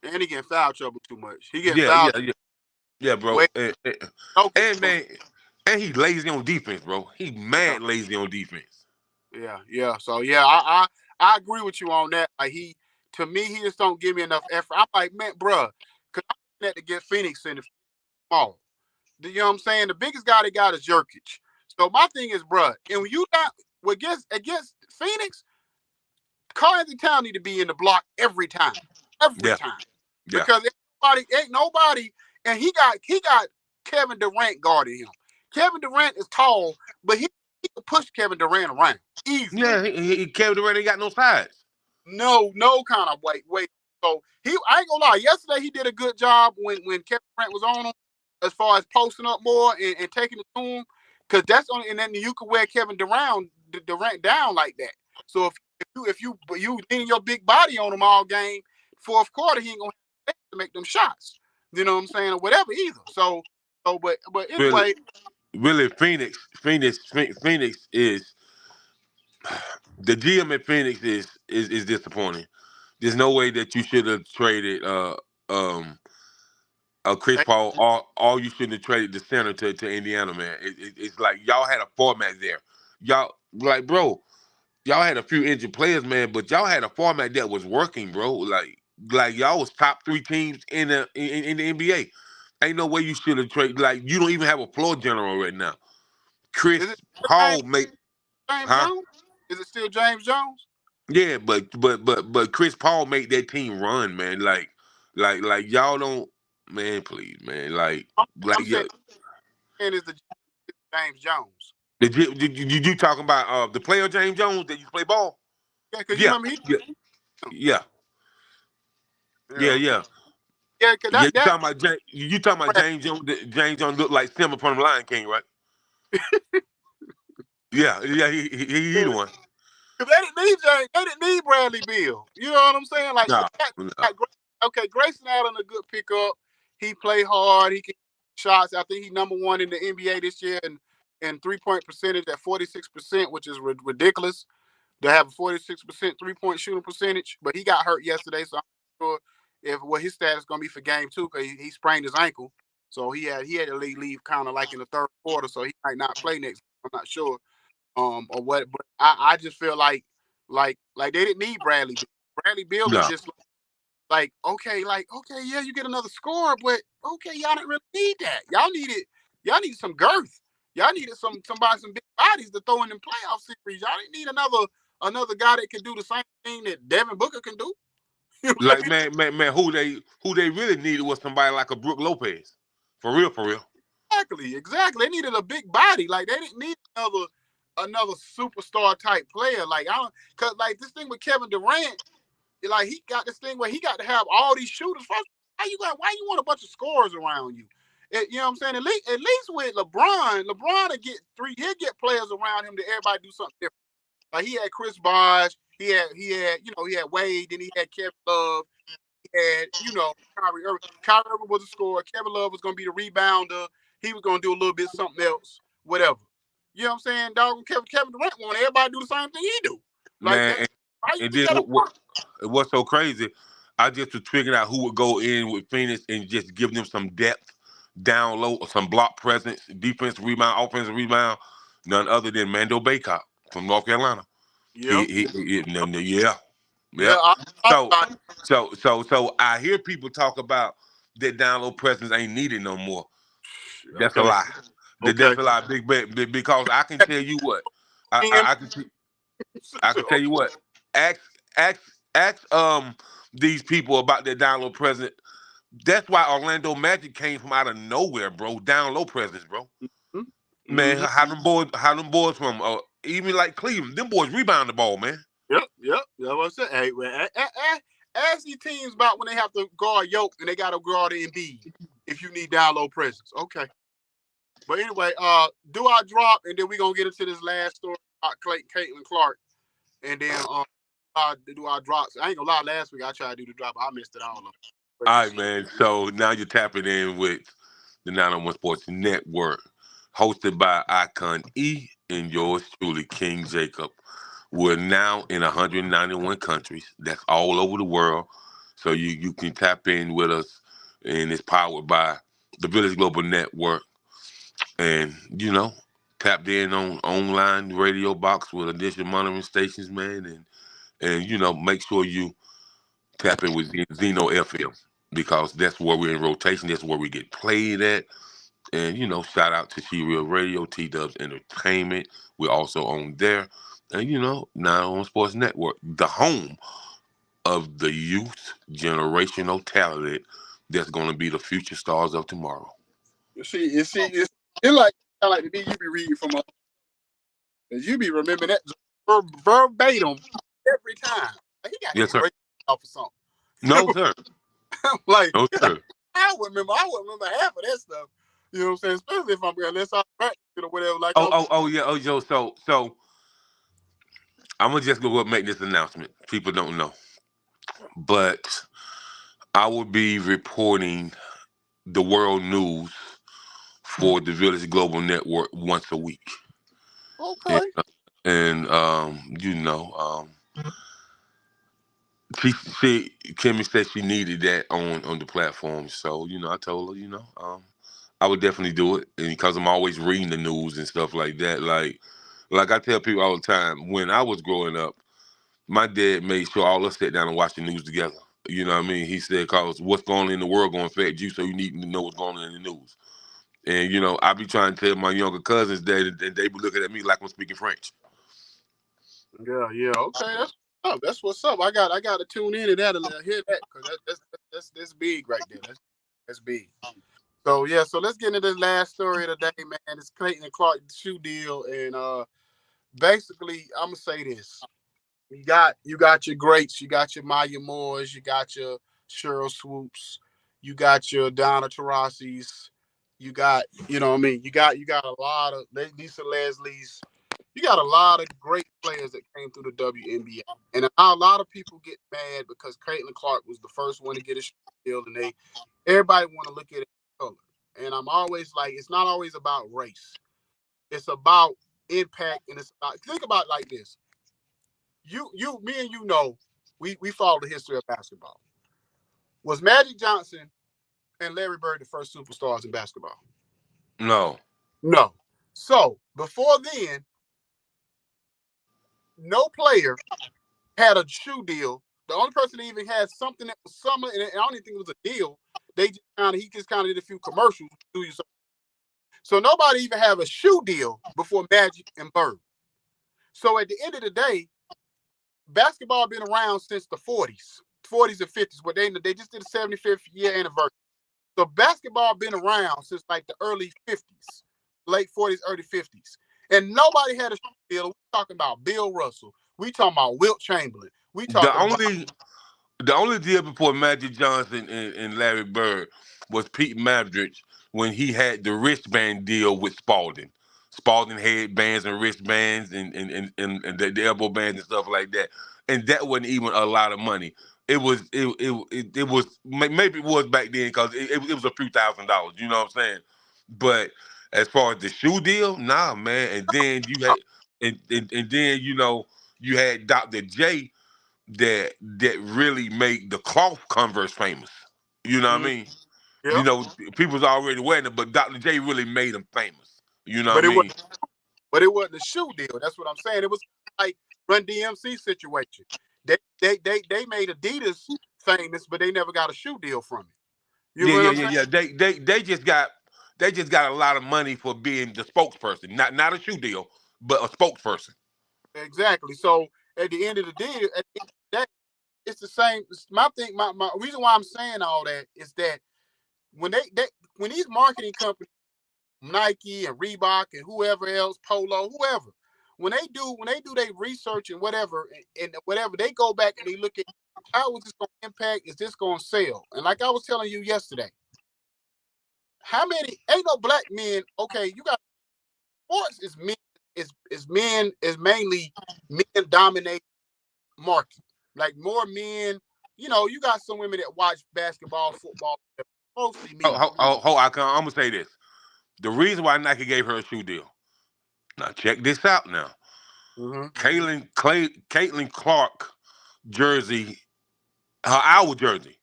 and he getting foul trouble too much. He getting Yeah, foul yeah, bro. way no And man, and he's lazy on defense, bro. He yeah, mad lazy on defense. yeah. So yeah, I agree with you on that. Like to me, he just don't give me enough effort. I'm like, man, bruh, because I'm looking at to get Phoenix in the small. You know what I'm saying? The biggest guy they got is Jurkic. So my thing is, bruh, and when you got against Phoenix, Karl Anthony Town need to be in the block every time. Every Yeah, time. yeah, Because ain't nobody, and he got Kevin Durant guarding him. Kevin Durant is tall, but he can push Kevin Durant around easily. yeah. He Kevin Durant ain't got no size. No kind of weight. So I ain't gonna lie. Yesterday he did a good job when Kevin Durant was on him, as far as posting up more and taking it to him. Because that's only, and then you can wear Kevin Durant down like that. So if you lean your big body on him all game, fourth quarter he ain't gonna have to make them shots. You know what I'm saying, or whatever either. But Really, anyway, really, Phoenix is the GM at Phoenix is disappointing. There's no way that you should have traded um Chris Paul. All you shouldn't have traded the center to Indiana, man. It's like y'all had a format there. Y'all like, bro. Y'all had a few injured players, man, but y'all had a format that was working, bro. Like y'all was top 3 teams in the NBA. Ain't no way you should have traded. Like you don't even have a floor general right now. Chris is it Paul made, James huh? Jones? Is it still James Jones? Yeah, but Chris Paul made that team run, man. Like y'all don't, man. Please, man. Like I'm yeah. saying is the James Jones. You talking about the player James Jones that used to play ball? Yeah, because you Yeah, remember he. yeah, yeah, yeah, Yeah, yeah. yeah, because Yeah, that You talking about James Jones? James Jones looked like Simba from the Lion King, right? Yeah, he the one. Because they didn't need Bradley Beal. You know what I'm saying? Like, No, no. okay, Grayson Allen a good pickup. He play hard. He can shots. I think he's #1 in the NBA this year and 3-point percentage at 46%, which is ridiculous to have a 46% 3-point shooting percentage. But he got hurt yesterday, so I'm not sure what his status is going to be for game 2 because he sprained his ankle. So he had to leave kind of like in the third quarter, so he might not play next. I'm not sure. Or what, but I just feel like they didn't need Bradley. Bradley Beal No. is just like, okay, yeah, you get another score, but okay, y'all didn't really need that. Y'all needed some girth. Y'all needed some big bodies to throw in the playoff series. Y'all didn't need another guy that can do the same thing that Devin Booker can do. You know what I Like man, who they really needed was somebody like a Brook Lopez. For real, for real. mean? Exactly. They needed a big body. Like they didn't need another superstar type player. Like I don't, cause like this thing with Kevin Durant, like he got this thing where he got to have all these shooters. First, why you want a bunch of scorers around you? You know what I'm saying? At least with LeBron will get he'll get players around him to everybody do something different. Like he had Chris Bosh, he had he had Wade, then he had Kevin Love, he had Kyrie Irving. Kyrie Irving was a scorer. Kevin Love was gonna be the rebounder. He was gonna do a little bit something else, whatever. You know what I'm saying? Dog, Kevin Durant want everybody to do the same thing he do. Like Man, that. How you and think then that work? what's so crazy, I just was figuring out who would go in with Phoenix and just give them some depth down low, or some block presence, defense rebound, offensive rebound. None other than Mando Baycott from North Carolina. Yeah, Yeah, yeah. yep. I So, thought, so I hear people talk about that down low presence ain't needed no more. That's a okay, lie. okay. That's a lie, big bet. Because I can tell you what, I, And I, I can I can tell you what. Ask ask ask these people about their down low presence. That's why Orlando Magic came from out of nowhere, bro. Down low presence, bro. Man, mm-hmm. how them boys from even like Cleveland, them boys rebound the ball, man. Yep. That's what I said. Hey, well, ask these teams about when they have to guard Yoke and they got to guard Embiid if you need down low presence. Okay. But anyway, do our drop, and then we're gonna get into this last story about Catlin Clark, and then do our drops. I ain't gonna lie, last week I tried to do the drop, I missed it all. All right, man. So now you're tapping in with the 901 Sports Network, hosted by Icon E and yours truly, King Jacob. We're now in 191 countries. That's all over the world. So you can tap in with us, and it's powered by the Village Global Network. And, tapped in on online radio box with additional monitoring stations, man. And make sure you tap in with Zeno FM because that's where we're in rotation. That's where we get played at. And, shout out to She Real Radio, T Dubs Entertainment. We're also on there. And, now on Sports Network, the home of the youth generational talent that's going to be the future stars of tomorrow. It's like kind of like the me you be reading from us. You be remembering that verbatim every time. Like, he got Yes, his sir. break off or something. No, sir. Like, No, sir. I wouldn't remember half of that stuff. You know what I'm saying? Especially if I'm unless I practice it or whatever. Like, Yeah. Oh, yo. So I'm gonna just go up and make this announcement. People don't know, but I will be reporting the world news for the Village Global Network once a week. And, okay. and Kimmy said she needed that on the platform. So, I told her, I would definitely do it. And because I'm always reading the news and stuff like that. Like I tell people all the time, when I was growing up, my dad made sure all of us sat down and watched the news together. You know what I mean? He said, because what's going on in the world going to affect you, so you need to know what's going on in the news. And, I be trying to tell my younger cousins that, and they be looking at me like I'm speaking French. Yeah. Okay, that's what's up. I got to tune in to that and hear that because that's big right there. That's big. So yeah, so let's get into this last story of the day, man. It's Catlin Clark shoe deal, and basically, I'm gonna say this: you got your greats, you got your Maya Moores, you got your Cheryl Swoops, you got your Donna Taurasi's, you got what I mean. You got a lot of Lisa Leslie's. You got a lot of great players that came through the WNBA, and a lot of people get mad because Catlin Clark was the first one to get a shoe deal, and everybody want to look at it color. And I'm always like, it's not always about race. It's about impact, and it's about think about it like this. Me and you know, we follow the history of basketball. Was Magic Johnson and Larry Bird the first superstars in basketball? No. No. So before then, no player had a shoe deal The only person that even had something that was summer, and I don't even think it was a deal. He just kind of did a few commercials. So nobody even have a shoe deal before Magic and Bird. So at the end of the day, basketball been around since the 40s and 50s. But they just did a 75th year anniversary. So basketball been around since like the early 50s, late 40s, early 50s. And nobody had a shoe deal. We talking about Bill Russell. We talking about Wilt Chamberlain. We The talking about only deal before Magic Johnson and Larry Bird was Pete Maravich when he had the wristband deal with Spalding. Spalding had bands and wristbands and the elbow bands and stuff like that. And that wasn't even a lot of money. It was maybe it was back then because it was a few $1,000s. You know what I'm saying? But as far as the shoe deal, nah, man. And then you had and then you had Dr. J that really made the cloth Converse famous. You know what I mm, mean? yeah. People's already wearing it, but Dr. J really made them famous. You know what But I it was mean? it wasn't a shoe deal. That's what I'm saying. It was like Run DMC situation. They made Adidas famous, but they never got a shoe deal from it. You Yeah, know what yeah, I'm yeah, saying? yeah. They just got a lot of money for being the spokesperson. Not a shoe deal, but a spokesperson. Exactly. So at the end of the day, it's the same. My thing, my reason why I'm saying all that is that when when these marketing companies, Nike and Reebok and whoever else, Polo, whoever, when they do their research and whatever and whatever, they go back and they look at how is this going to impact? Is this going to sell? And like I was telling you yesterday, how many ain't no black men? Okay, you got sports is men is mainly men dominate market. Like more men, you got some women that watch basketball, football, mostly men. I'm gonna say this: the reason why Nike gave her a shoe deal. Now check this out. Now, Mm-hmm. Caitlin Clark jersey, her our jersey,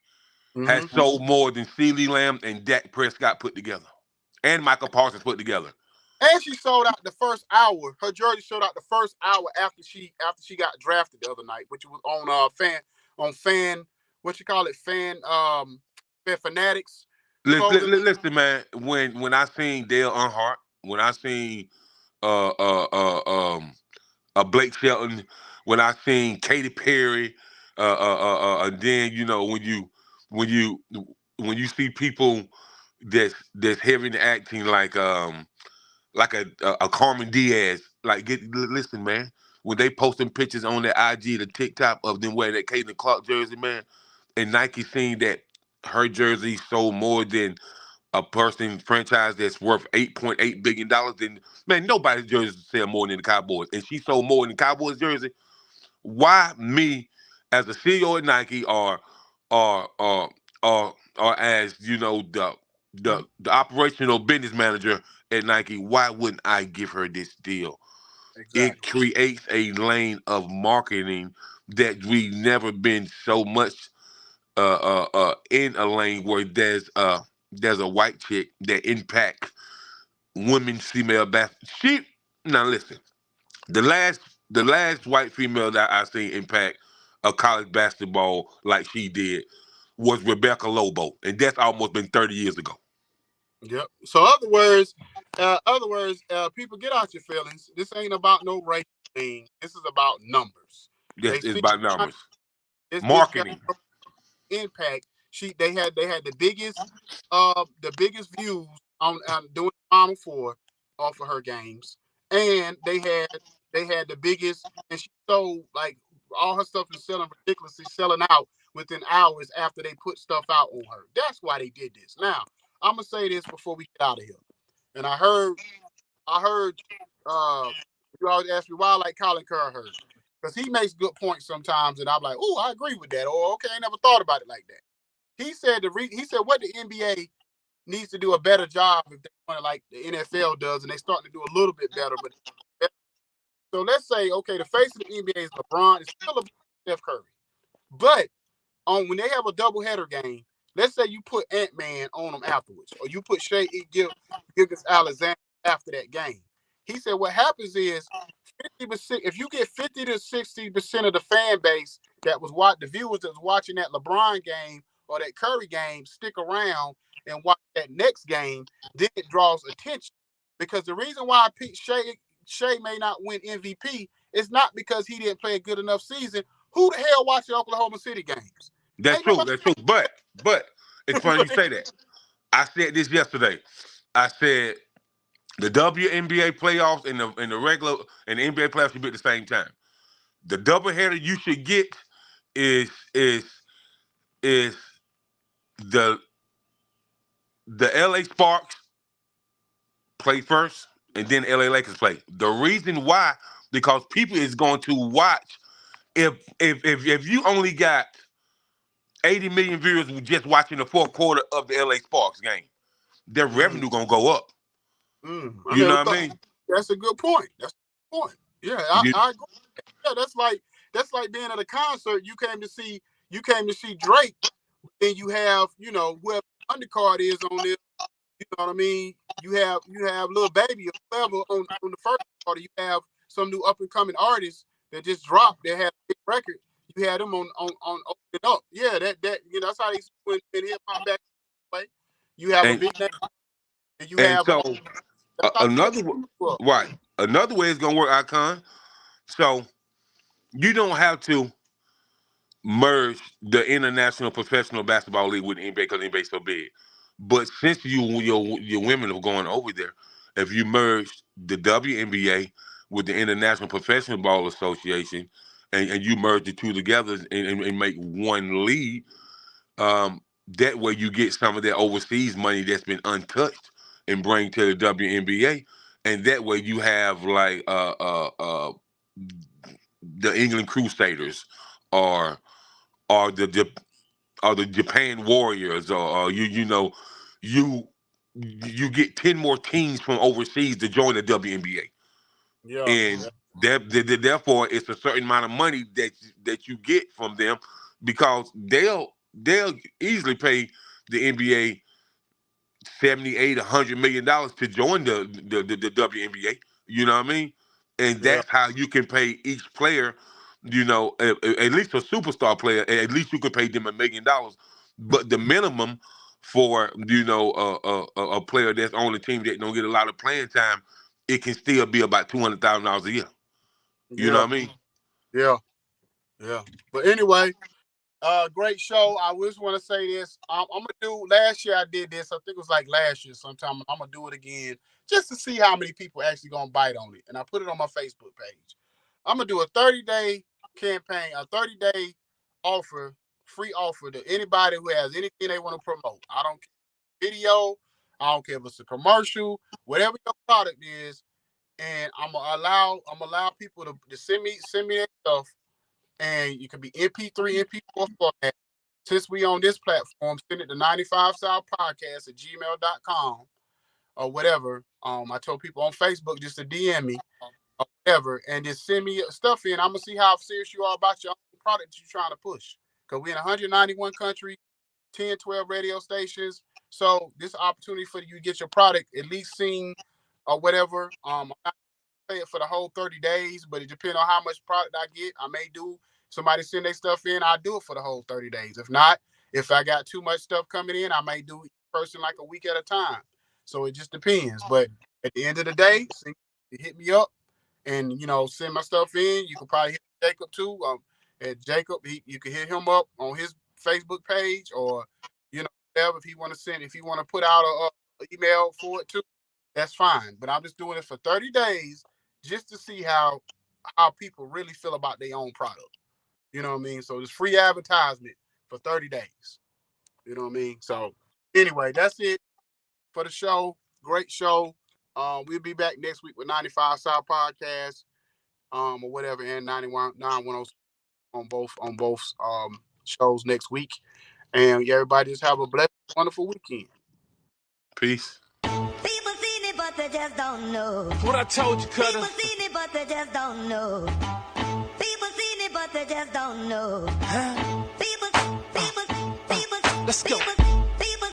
has Mm-hmm. sold more than CeeDee Lamb and Dak Prescott put together, and Michael Parsons put together. And she sold out the first hour. Her jersey sold out the first hour after she got drafted the other night, which was on fan what you call it fan fanatics. Supposedly, Listen, man. When I seen Dale Earnhardt, when I seen uh uh uh um Blake Shelton, when I seen Katy Perry, and then when you when you see people that's heavy in acting like a Carmen Diaz, like listen, man. When they posting pictures on their IG, the TikTok of them wearing that Caitlin Clark jersey, man, and Nike seen that her jersey sold more than a person franchise that's worth $8.8 billion, then man, nobody's jersey sell more than the Cowboys, and she sold more than the Cowboys jersey. Why me, as the CEO of Nike, or as the operational business manager at Nike, why wouldn't I give her this deal? It exactly. creates a lane of marketing that we've never been so much in a lane where there's a white chick that impact women's female basketball. Now listen, the last the last white female that I seen impact a college basketball like she did was Rebecca Lobo, and that's almost been 30 years ago. Yep. So people get out your feelings. This ain't about no race thing. This is about numbers. This They is see by numbers, this got marketing. impact. They had the biggest views on doing Final Four off of her games, and they had the biggest, and she sold like all her stuff is selling ridiculously, selling out within hours after they put stuff out on her. That's why they did this. Now I'm gonna say this before we get out of here, and I heard you always ask me why I like Colin Cowherd because he makes good points sometimes, and I'm like, oh, I agree with that, or okay, I never thought about it like that. He said what the NBA needs to do a better job if they want to like the NFL does, and they starting to do a little bit better. But so let's say, okay, the face of the NBA is LeBron. It's still Steph Curry, but on when they have a doubleheader game, let's say you put Ant-Man on them afterwards, or you put Gilgis Alexander after that game. He said what happens is 50%. If you get 50 to 60% of the fan base the viewers that was watching that LeBron game or that Curry game stick around and watch that next game, then it draws attention. Because the reason why Shea may not win MVP is not because he didn't play a good enough season. Who the hell watched the Oklahoma City games? That's Ain't true. nobody. That's true. But it's funny you say that. I said this yesterday. I said the WNBA playoffs and the regular and the NBA playoffs should be at the same time. The doubleheader you should get is the LA Sparks play first and then LA Lakers play. The reason why, because people is going to watch. If you only got 80 million viewers just watching the fourth quarter of the LA Sparks game, their revenue gonna go up. I You never know what I thought. mean? That's a good point. That's a good point. Yeah, You, I agree. Yeah, that's like being at a concert. You came to see Drake, and you have whoever the undercard is on this. You know what I mean? You have Lil Baby or whoever on the first part. You have some new up and coming artists that just dropped. They have a big record. You had them on Open It Up. Yeah, that's how they when hip hop back play. You have a and big name, and you and have so that's how you another up. right, another way it's gonna work, Icon. So you don't have to merge the International Professional Basketball League with the NBA because the NBA is so big. But since your women are going over there, if you merge the WNBA with the International Professional Ball Association and you merge the two together and make one league, that way you get some of that overseas money that's been untouched and bring to the WNBA. And that way you have like the England Crusaders or or the or the Japan Warriors, or you get 10 more teams from overseas to join the WNBA, Yeah, and therefore it's a certain amount of money that you get from them because they'll easily pay the NBA 78, $100 million to join the WNBA. You know what I mean? And yeah, that's how you can pay each player. At least a superstar player. At least you could pay them $1 million. But the minimum for a player that's on the team that don't get a lot of playing time, it can still be about $200,000 a year. You know yeah, what I mean? yeah, yeah. But anyway, great show. I just want to say this. I'm gonna do. Last year I did this. I think it was like last year sometime. I'm gonna do it again just to see how many people actually gonna bite on it. And I put it on my Facebook page. I'm gonna do a 30-day campaign, a 30-day offer, free offer to anybody who has anything they want to promote. I don't care video. I don't care if it's a commercial, whatever your product is, and I'm gonna allow people to send me their stuff, and you can be MP3, MP4 format. Since we on this platform, send it to 95 South Podcast at gmail.com or whatever. I told people on Facebook just to DM me or whatever, and just send me stuff in. I'm gonna see how serious you are about your own product that you're trying to push. Because we're in 191 countries, 10, 12 radio stations. So this is an opportunity for you to get your product at least seen or whatever. I'm not pay it for the whole 30 days, but it depends on how much product I get. I may do somebody send their stuff in, I'll do it for the whole 30 days. If not, if I got too much stuff coming in, I may do each person like a week at a time. So it just depends. But at the end of the day, hit me up and send my stuff in. You can probably hit Jacob too. At Jacob, you can hit him up on his Facebook page or whatever. If he want to put out a email for it too, that's fine. But I'm just doing it for 30 days just to see how people really feel about their own product. You know what I mean? So it's free advertisement for 30 days. You know what I mean? So anyway, that's it for the show. Great show. We'll be back next week with 95 South Podcast, or whatever, and 91 on both shows next week. And everybody just have a blessed, wonderful weekend. Peace. People seen it, but they just don't know. What I told you, Cutter. People seen it, but they just don't know. People seen it, but they just don't know. Huh? People, Let's go. people.